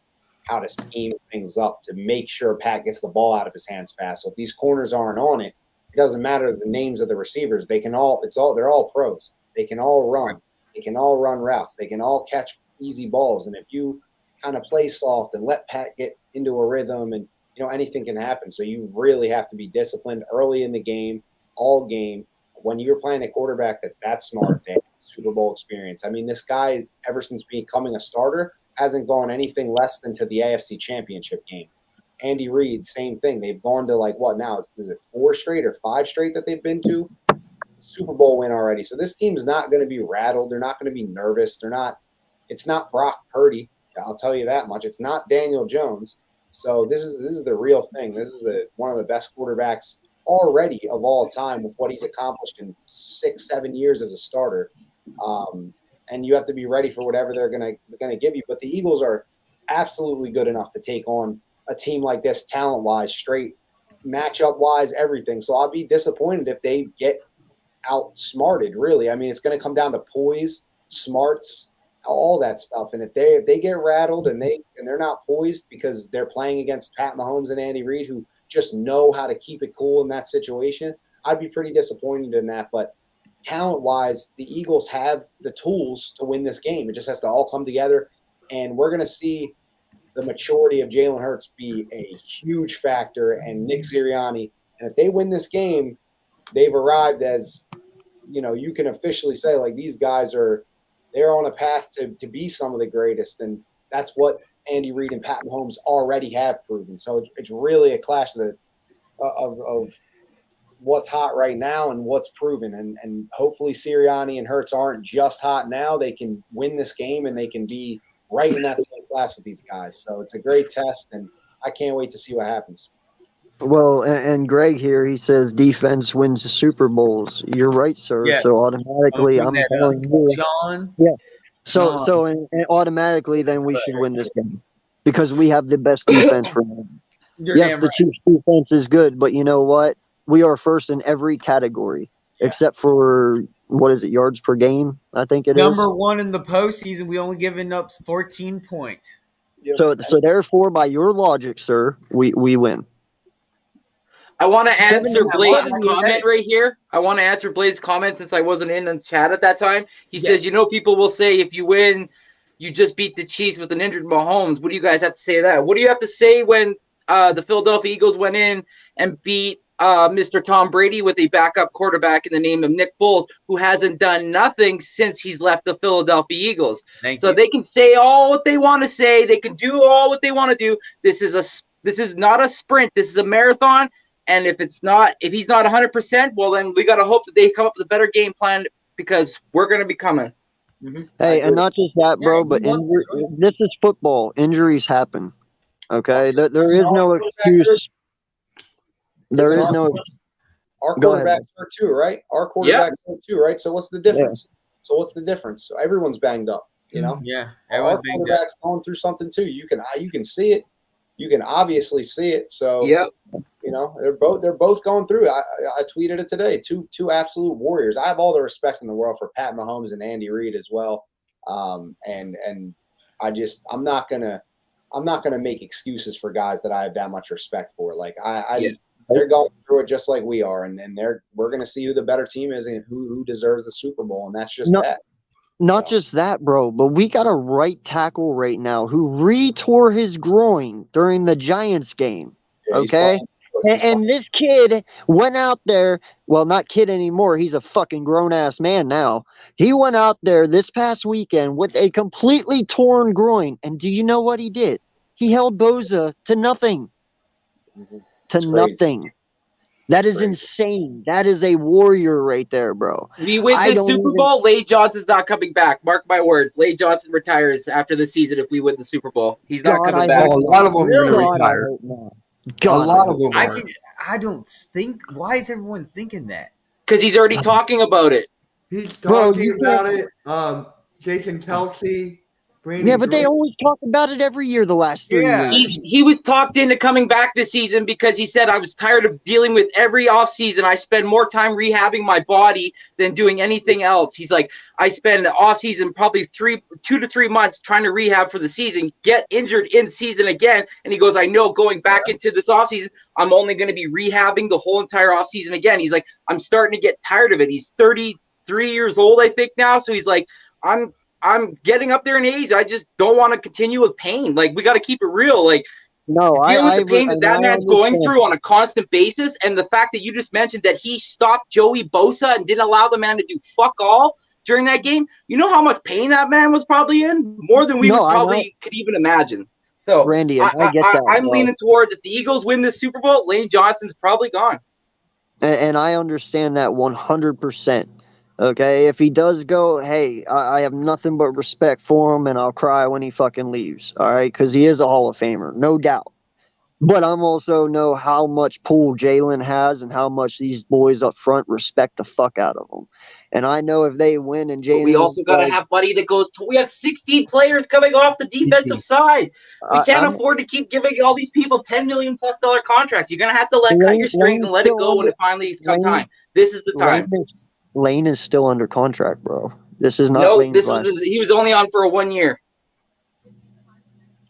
how to scheme things up to make sure Pat gets the ball out of his hands fast. So if these corners aren't on it, it doesn't matter the names of the receivers. They're all pros. They can all run. They can all run routes. They can all catch easy balls. And if you kind of play soft and let Pat get into a rhythm, and anything can happen. So you really have to be disciplined early in the game, all game. When you're playing a quarterback that's that smart, they have Super Bowl experience. I mean, this guy, ever since becoming a starter, hasn't gone anything less than to the AFC Championship game. Andy Reid, same thing. They've gone to what now? Is it 4 straight or 5 straight that they've been to? Super Bowl win already. So this team is not going to be rattled. They're not going to be nervous. It's not Brock Purdy. I'll tell you that much. It's not Daniel Jones. So this is the real thing. This is one of the best quarterbacks already of all time with what he's accomplished in 6-7 years as a starter. And you have to be ready for whatever they're going to give you. But the Eagles are absolutely good enough to take on a team like this, talent-wise, straight matchup-wise, everything. So I'll be disappointed if they get outsmarted, really. I mean, it's going to come down to poise, smarts, all that stuff. And if they get rattled and they're not poised because they're playing against Pat Mahomes and Andy Reid, who just know how to keep it cool in that situation, I'd be pretty disappointed in that. But talent-wise, the Eagles have the tools to win this game. It just has to all come together, and we're going to see the maturity of Jalen Hurts be a huge factor, and Nick Sirianni. And if they win this game, they've arrived as, you can officially say, like, these guys they're on a path to be some of the greatest. And that's what Andy Reid and Pat Mahomes already have proven. So it's really a clash of what's hot right now and what's proven. And hopefully Sirianni and Hurts aren't just hot now. They can win this game, and they can be right in that same class with these guys. So it's a great test, and I can't wait to see what happens. Well, and Greg here, he says defense wins the Super Bowls. You're right, sir. Yes. So automatically, I'm telling you, John. Yeah. So and automatically, then we should win this game because we have the best defense for them. Yes, the Chiefs' defense is good, but you know what? We are first in every category except for what is it, yards per game? I think it is. Number one in the postseason. We only given up 14 points. So therefore, by your logic, sir, we win. I want to Seven answer to Blaze's 11, comment right here. I want to answer Blaze's comment since I wasn't in the chat at that time. He says, you know, people will say if you win, you just beat the Chiefs with an injured Mahomes. What do you guys have to say to that? What do you have to say when the Philadelphia Eagles went in and beat Mr. Tom Brady with a backup quarterback in the name of Nick Foles, who hasn't done nothing since he's left the Philadelphia Eagles? So they can say all what they want to say. They can do all what they want to do. This is not a sprint. This is a marathon. And if he's not 100%, well, then we got to hope that they come up with a better game plan because we're going to be coming. Mm-hmm. Hey, and not just that, bro, but this is football. Injuries happen. Okay, there is no excuse. There is no. Our quarterback's hurt too, right? Our quarterback's hurt too, right? So what's the difference? So what's the difference? So everyone's banged up, you know. Yeah, our quarterback's going through something too. You can see it. You can obviously see it. So you know they're both going through it. I tweeted it today. Two absolute warriors. I have all the respect in the world for Pat Mahomes and Andy Reid as well. And I'm not gonna make excuses for guys that I have that much respect for. Like they're going through it just like we are, and then we're gonna see who the better team is and who deserves the Super Bowl, and that's just that. Not just that, bro, but we got a right tackle right now who re-tore his groin during the Giants game. Okay? And this kid went out there, well, not kid anymore. He's a fucking grown-ass man now. He went out there this past weekend with a completely torn groin. And do you know what he did? He held Bosa to nothing. To nothing. That is insane. That is a warrior right there, bro. We win the Super Bowl, Lane Johnson's not coming back. Mark my words. Lane Johnson retires after the season if we win the Super Bowl. He's not coming back. A lot of them are going to retire. A lot of them are. I don't think. Why is everyone thinking that? Because he's already talking about it. He's talking about it. Jason Kelsey. Yeah, but they always talk about it every year the last 3 years. He was talked into coming back this season because he said, I was tired of dealing with every offseason. I spend more time rehabbing my body than doing anything else. He's like, I spend the offseason probably 2 to 3 months trying to rehab for the season, get injured in season again. And he goes, I know going back into this offseason, I'm only going to be rehabbing the whole entire offseason again. He's like, I'm starting to get tired of it. He's 33 years old, I think now. So he's like, I'm getting up there in age. I just don't want to continue with pain. Like, we got to keep it real. Like, dealing with the pain that man's going through on a constant basis, and the fact that you just mentioned that he stopped Joey Bosa and didn't allow the man to do fuck all during that game. You know how much pain that man was probably in? More than we could even imagine. So, Randy, I get that. I'm leaning towards if the Eagles win this Super Bowl, Lane Johnson's probably gone. And I understand that 100%. Okay, if he does go, hey, I have nothing but respect for him, and I'll cry when he fucking leaves. All right, because he is a Hall of Famer, no doubt. But I'm also know how much pull Jalen has and how much these boys up front respect the fuck out of him. And I know if they win and Jalen, we also got to have buddy that goes. We have 16 players coming off the defensive side. We can't afford to keep giving all these people $10 million+ contracts. You're gonna have to cut your strings and let it go when it finally comes time. This is the time. Lane is still under contract, bro. This is not Lane's he was only on for a 1 year.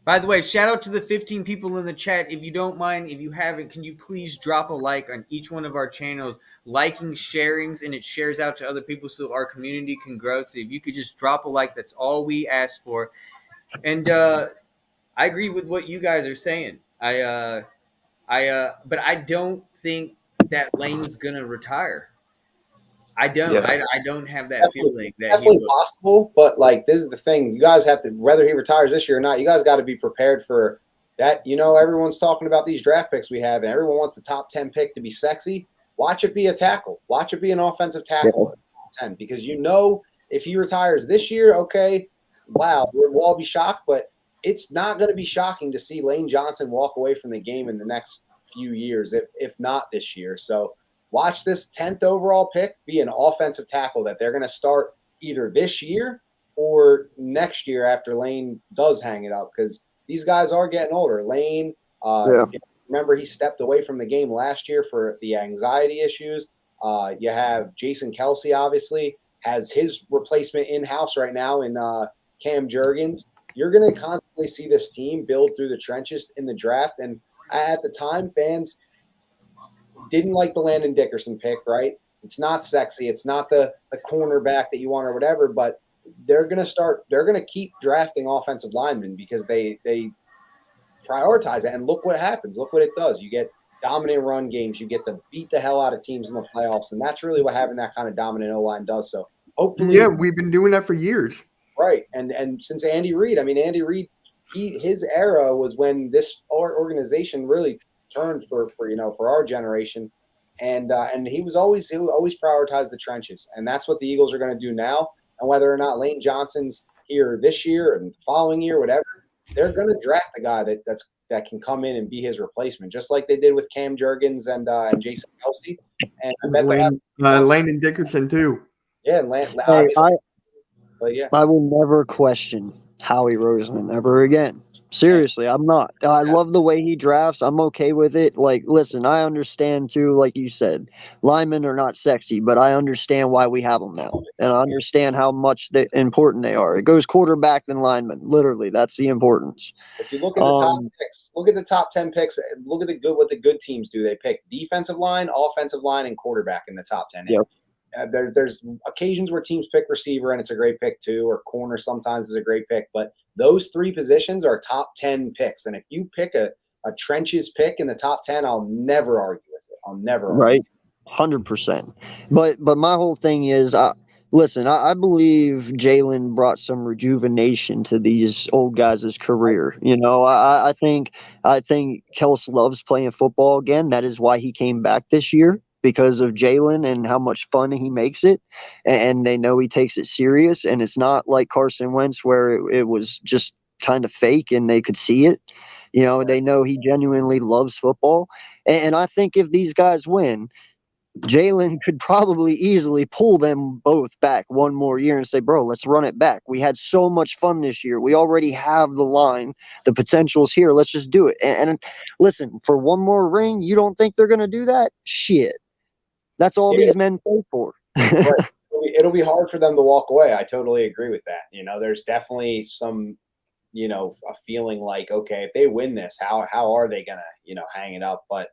By the way, shout out to the 15 people in the chat. If you don't mind, if you haven't, can you please drop a like on each one of our channels? Liking, sharings, and it shares out to other people so our community can grow. So if you could just drop a like, that's all we ask for. And I agree with what you guys are saying. But I don't think that Lane's gonna retire. I don't. Yeah. I don't have that feeling. That definitely possible, but like this is the thing: you guys have to, whether he retires this year or not, you guys got to be prepared for that. You know, everyone's talking about these draft picks we have, and everyone wants the top 10 pick to be sexy. Watch it be a tackle. Watch it be an offensive tackle at 10, because you know if he retires this year, okay, wow, we'll all be shocked, but it's not going to be shocking to see Lane Johnson walk away from the game in the next few years, if not this year. So. Watch this 10th overall pick be an offensive tackle that they're going to start either this year or next year after Lane does hang it up, because these guys are getting older. Lane, remember, he stepped away from the game last year for the anxiety issues. You have Jason Kelsey, obviously. has his replacement in house right now in Cam Jurgens. You're going to constantly see this team build through the trenches in the draft. And at the time, fans didn't like the Landon Dickerson pick, right? It's not sexy. It's not the cornerback that you want or whatever, but they're going to keep drafting offensive linemen because they prioritize it. And look what happens. Look what it does. You get dominant run games. You get to beat the hell out of teams in the playoffs. And that's really what having that kind of dominant O-line does. So hopefully. Yeah, we've been doing that for years. Right. And since Andy Reid, his era was when this organization really turned for our generation. And he would always prioritize the trenches. And that's what the Eagles are going to do now. And whether or not Lane Johnson's here this year and the following year, whatever, they're going to draft a guy that can come in and be his replacement, just like they did with Cam Jurgens and Jason Kelce. And I bet Landon Dickerson too. Yeah, but yeah, I will never question Howie Roseman ever again. Seriously, I'm not. I love the way he drafts. I'm okay with it. Like, listen, I understand too, like you said, linemen are not sexy, but I understand why we have them now. And I understand how much important they are. It goes quarterback then lineman. Literally, that's the importance. If you look at the top picks, look at the top 10 picks, look at what the good teams do. They pick defensive line, offensive line, and quarterback in the top 10. Yep. There's occasions where teams pick receiver, and it's a great pick too, or corner sometimes is a great pick. But those three positions are top 10 picks. And if you pick a trenches pick in the top 10, I'll never argue with it. I'll never argue. Right, 100%. But my whole thing is, listen, I believe Jalen brought some rejuvenation to these old guys' career. You know, I think Kels loves playing football again. That is why he came back this year, because of Jalen and how much fun he makes it. And they know he takes it serious. And it's not like Carson Wentz where it was just kind of fake and they could see it. You know, they know he genuinely loves football. And I think if these guys win, Jalen could probably easily pull them both back one more year and say, bro, let's run it back. We had so much fun this year. We already have the line. The potential's here. Let's just do it. And listen, for one more ring, you don't think they're going to do that? Shit. That's all these men pay for. Right. It'll be hard for them to walk away. I totally agree with that. You know, there's definitely some, a feeling like, okay, if they win this, how are they going to, hang it up? But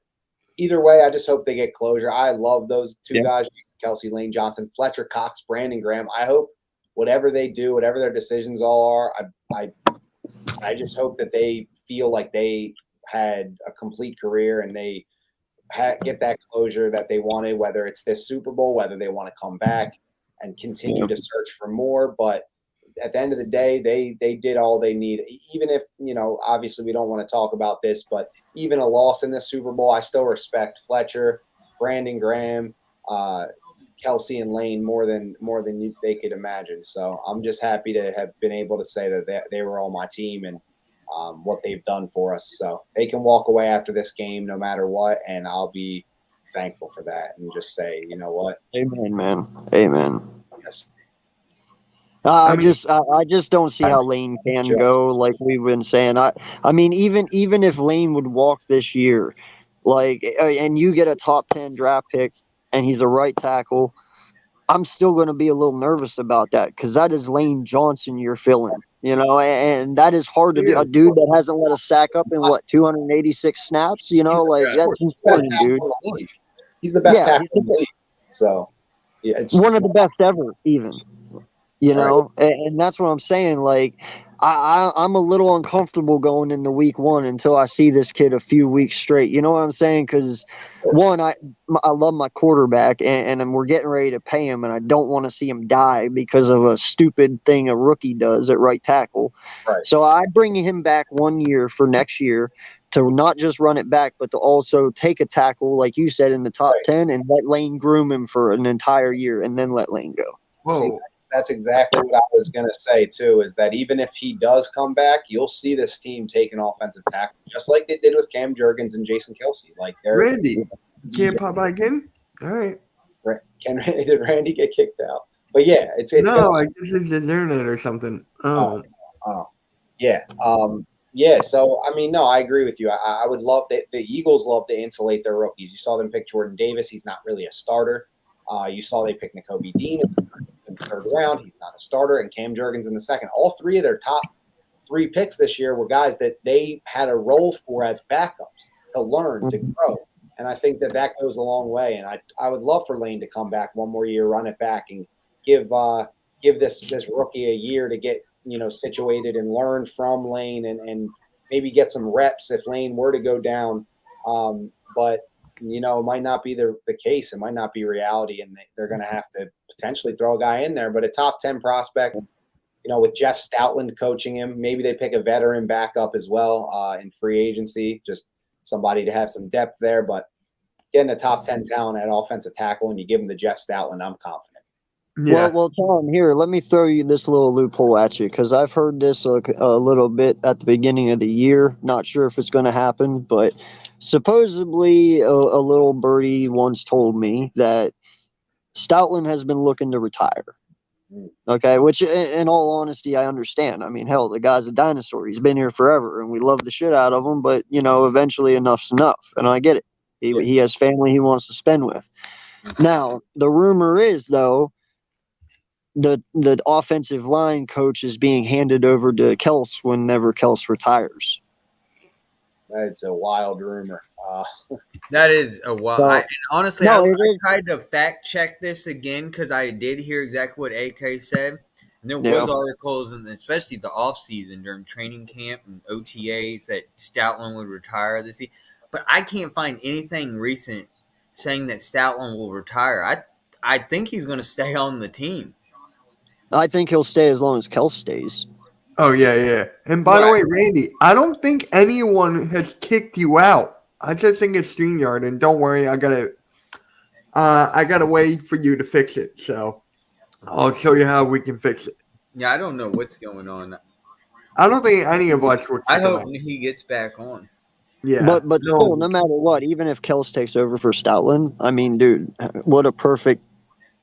either way, I just hope they get closure. I love those two guys, Kelce, Lane Johnson, Fletcher Cox, Brandon Graham. I hope whatever they do, whatever their decisions all are, I just hope that they feel like they had a complete career and they get that closure that they wanted, whether it's this Super Bowl, whether they want to come back and continue to search for more. But at the end of the day, they did all they need. Even if, obviously we don't want to talk about this, but even a loss in this Super Bowl, I still respect Fletcher, Brandon Graham, Kelce, and Lane more than they could imagine. So I'm just happy to have been able to say that they were all my team and what they've done for us. So they can walk away after this game no matter what, and I'll be thankful for that and just say, you know what? Amen, man. Amen. Yes. I just don't see how Lane can go, like we've been saying. I mean, even if Lane would walk this year, like, and you get a top 10 draft pick and he's a right tackle, I'm still going to be a little nervous about that because that is Lane Johnson you're filling, and that is hard to do. A dude that hasn't let a sack up in 286 snaps, like that's insane, dude. He's the best tackle in the league. So, yeah, it's one of the best ever, even. And that's what I'm saying. Like, I'm a little uncomfortable going into week one until I see this kid a few weeks straight. You know what I'm saying? Because, one, I love my quarterback, and we're getting ready to pay him, and I don't want to see him die because of a stupid thing a rookie does at right tackle. Right. So I bring him back 1 year for next year to not just run it back, but to also take a tackle, like you said, in the top 10 and let Lane groom him for an entire year and then let Lane go. Whoa. See, that's exactly what I was going to say, too, is that even if he does come back, you'll see this team take an offensive tackle, just like they did with Cam Jurgens and Jason Kelce. Like Randy, can't pop back in? All right. Did Randy get kicked out? But, yeah. I guess it's his internet or something. Oh. Yeah. Yeah, so, I mean, no, I agree with you. I would love – the Eagles love to insulate their rookies. You saw them pick Jordan Davis. He's not really a starter. You saw they pick Nakobe Dean. third round. He's not a starter. And Cam Jurgens in the second. All three of their top 3 picks this year were guys that they had a role for as backups to learn, to grow. And I think that goes a long way. And I would love for Lane to come back one more year, run it back, and give this rookie a year to get, situated and learn from Lane and maybe get some reps if Lane were to go down. But it might not be the case. It might not be reality, and they're going to have to potentially throw a guy in there. But a top 10 prospect, with Jeff Stoutland coaching him, maybe they pick a veteran backup as well in free agency, just somebody to have some depth there. But getting a top 10 talent at offensive tackle and you give him to Jeff Stoutland, I'm confident. Yeah. Well, Tom, here, let me throw you this little loophole at you, because I've heard this a little bit at the beginning of the year. Not sure if it's going to happen, but supposedly a little birdie once told me that Stoutland has been looking to retire. Okay, which in all honesty, I understand. I mean, hell, the guy's a dinosaur. He's been here forever, and we love the shit out of him, but, eventually enough's enough, and I get it. He has family he wants to spend with. Now, the rumor is, though, the offensive line coach is being handed over to Kels whenever Kels retires. That's a wild rumor. That is a wild. So- Honestly, No, I it is. tried to fact check this again because I did hear exactly what AK said. And there Yeah. was articles, and especially the offseason during training camp and OTAs, that Stoutland would retire this season. But I can't find anything recent saying that Stoutland will retire. I think he's going to stay on the team. I think he'll stay as long as Kels stays. Oh, yeah. And by the way, Randy, I don't think anyone has kicked you out. I just think it's StreamYard, and don't worry, I gotta wait for you to fix it. So I'll show you how we can fix it. Yeah, I don't know what's going on. I don't think any of us would. I hope he gets back on. Yeah, But still, no matter what, even if Kels takes over for Stoutland, I mean, dude, what a perfect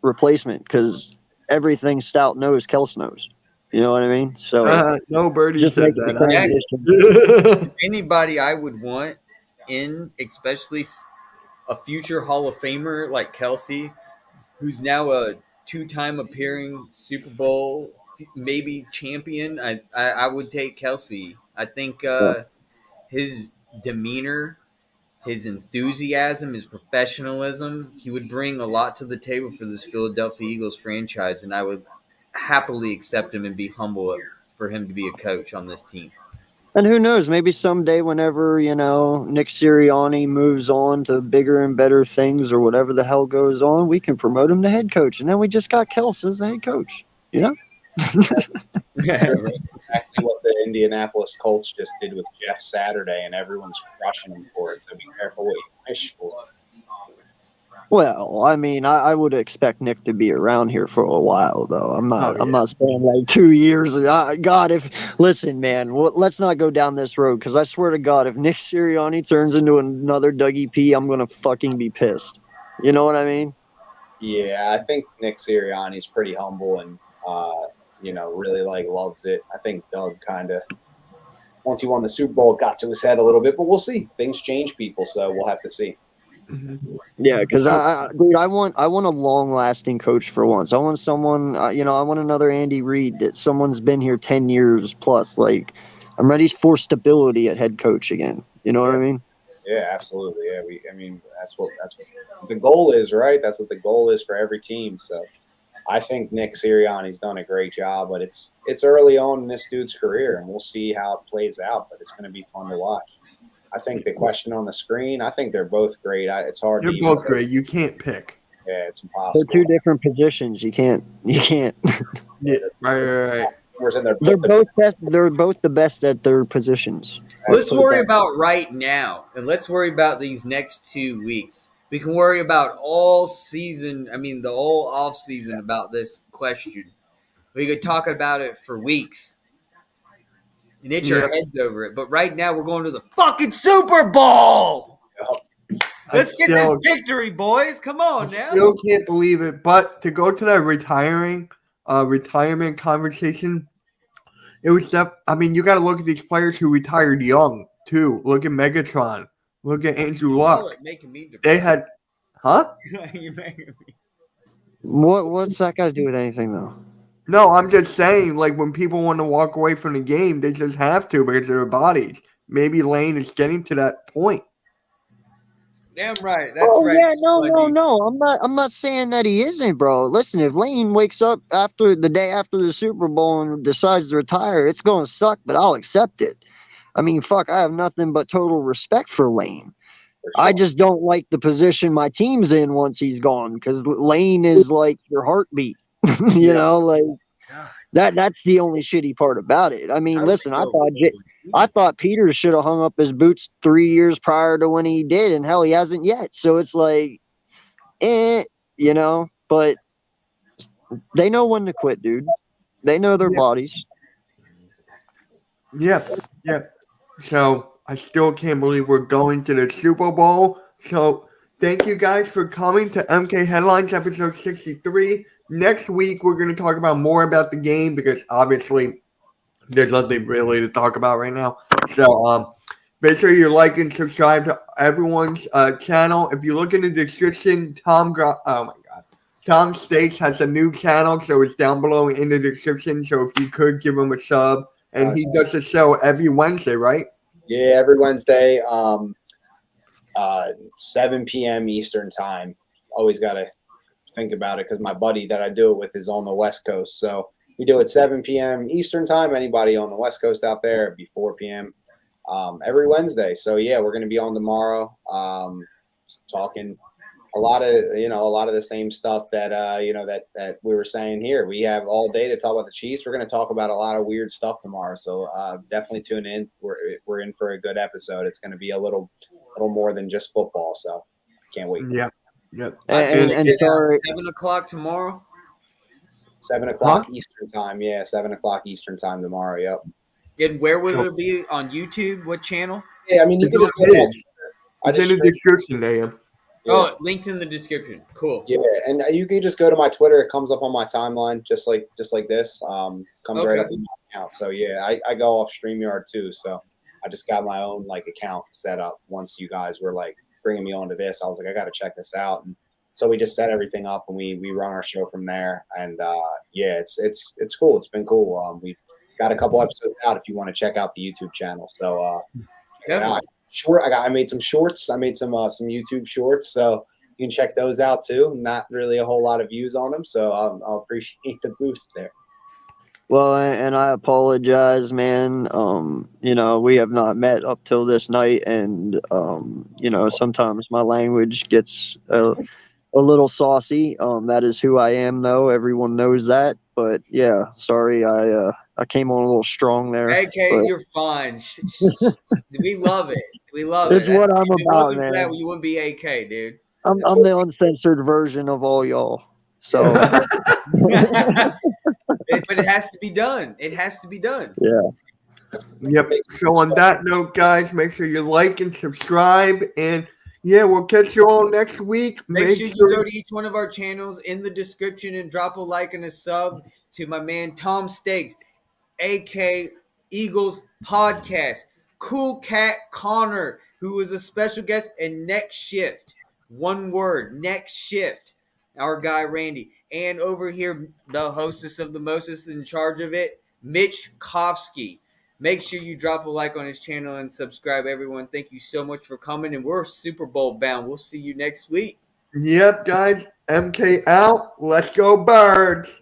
replacement, because everything Stout knows, Kels knows. You know what I mean? So no birdie just said make the that. transition. Anybody I would want in, especially a future Hall of Famer like Kelsey, who's now a 2-time appearing Super Bowl maybe champion, I would take Kelsey. I think his demeanor, his enthusiasm, his professionalism, he would bring a lot to the table for this Philadelphia Eagles franchise, and I would happily accept him and be humble for him to be a coach on this team. And who knows, maybe someday whenever, Nick Sirianni moves on to bigger and better things or whatever the hell goes on, we can promote him to head coach. And then we just got Kels as the head coach, Exactly what the Indianapolis Colts just did with Jeff Saturday, and everyone's crushing him for it. So be careful what you wish for. Well, I mean, I would expect Nick to be around here for a while, though. I'm not saying like 2 years. God, listen, man, let's not go down this road, because I swear to God, if Nick Sirianni turns into another Dougie P, I'm gonna fucking be pissed. You know what I mean? Yeah, I think Nick Sirianni's pretty humble and really loves it. I think Doug kind of, once he won the Super Bowl, got to his head a little bit, but we'll see. Things change people, so we'll have to see. Yeah, because dude, I want a long-lasting coach for once. I want someone, I want another Andy Reid, that someone's been here 10 years plus. Like, I'm ready for stability at head coach again. You know what I mean? Yeah, absolutely. Yeah, that's what the goal is, right? That's what the goal is for every team. So, I think Nick Sirianni's done a great job, but it's early on in this dude's career, and we'll see how it plays out. But it's going to be fun to watch. I think the question on the screen, I think they're both great. It's hard. They're both great. You can't pick. Yeah, it's impossible. They're two different positions. You can't. Yeah, right. They're both best. They're both the best at their positions. Let's worry about right now, and let's worry about these next 2 weeks. We can worry about all season. The whole off season about this question. We could talk about it for weeks. And itch our heads over it. But right now, we're going to the fucking Super Bowl. Let's get this victory, boys. Come on now. Still can't believe it. But to go to that retirement conversation, it was you got to look at these players who retired young, too. Look at Megatron. Look at Andrew Luck. Making me they had, huh? You're making me. What's that got to do with anything though? No, I'm just saying, like, when people want to walk away from the game, they just have to because of their bodies. Maybe Lane is getting to that point. Damn right. That's Oh right. yeah, no. Spongy. I'm not saying that he isn't, bro. Listen, if Lane wakes up after the day after the Super Bowl and decides to retire, it's gonna suck, but I'll accept it. I mean, fuck, I have nothing but total respect for Lane. For I sure. just don't like the position my team's in once he's gone because Lane is like your heartbeat. You Yeah. know, like God, that's the only shitty part about it. I mean, how do listen, they I go thought forward? I thought Peters should have hung up his boots 3 years prior to when he did, and hell, he hasn't yet. So it's like, you know. But they know when to quit, dude. They know their Yeah. bodies. Yep. Yep. So I still can't believe we're going to the Super Bowl. So thank you guys for coming to MK Headlines episode 63. Next week we're going to talk about more about the game because obviously there's nothing really to talk about right now. So make sure you like and subscribe to everyone's channel. If you look in the description, Tom States has a new channel, so it's down below in the description. So if you could give him a sub, and he does a show every Wednesday, right? Yeah, every Wednesday, 7 p.m. Eastern time. Always got to think about it because my buddy that I do it with is on the West Coast. So we do it 7 p.m. Eastern time. Anybody on the West Coast out there, it'd be 4 p.m. Every Wednesday. So yeah, we're going to be on tomorrow, talking a lot of the same stuff that that we were saying here. We have all day to talk about the Chiefs. We're going to talk about a lot of weird stuff tomorrow. So definitely tune in. We're in for a good episode. It's going to be a little more than just football. So can't wait. Yeah. Yep. And sorry, 7 o'clock tomorrow. 7 o'clock Eastern time. Yeah, 7 o'clock Eastern time tomorrow. Yep. And where would it be on YouTube? What channel? Yeah, I mean you It's can just on go. his. It's in the description, Liam. Yeah. Oh, links in the description. Cool. Yeah, and you can just go to my Twitter. It comes up on my timeline, just like this. Comes right up in my account. So yeah, I go off StreamYard too. So I just got my own account set up. Once you guys were bringing me onto this, I was like, I got to check this out. And so we just set everything up and we run our show from there. And yeah, it's cool. It's been cool. We've got a couple episodes out if you want to check out the YouTube channel. So Definitely. I made some shorts. I made some YouTube shorts, so you can check those out too. Not really a whole lot of views on them, so I'll appreciate the boost there. well, and I apologize, man. We have not met up till this night, and sometimes my language gets a little saucy. That is who I am, though. Everyone knows that. But yeah, sorry, I came on a little strong there. AK, but you're fine. We love it. We love It's it. what I'm If it about, wasn't for man. that, you wouldn't be AK, dude. I'm the uncensored version of all y'all. So But it has to be done. It has to be done. yeah. Yep. So on that note, guys, make sure you like and subscribe. And yeah, we'll catch you all next week. Make sure you go to each one of our channels in the description and drop a like and a sub to my man Tom Stakes, AK Eagles Podcast, Cool Cat Connor, who is a special guest, and Next Shift. One word, Next Shift. Our guy Randy. And over here, the hostess of the mostest in charge of it, Mitch Kofsky. Make sure you drop a like on his channel and subscribe, everyone. Thank you so much for coming. And we're Super Bowl bound. We'll see you next week. Yep, guys. MK out. Let's go, Birds.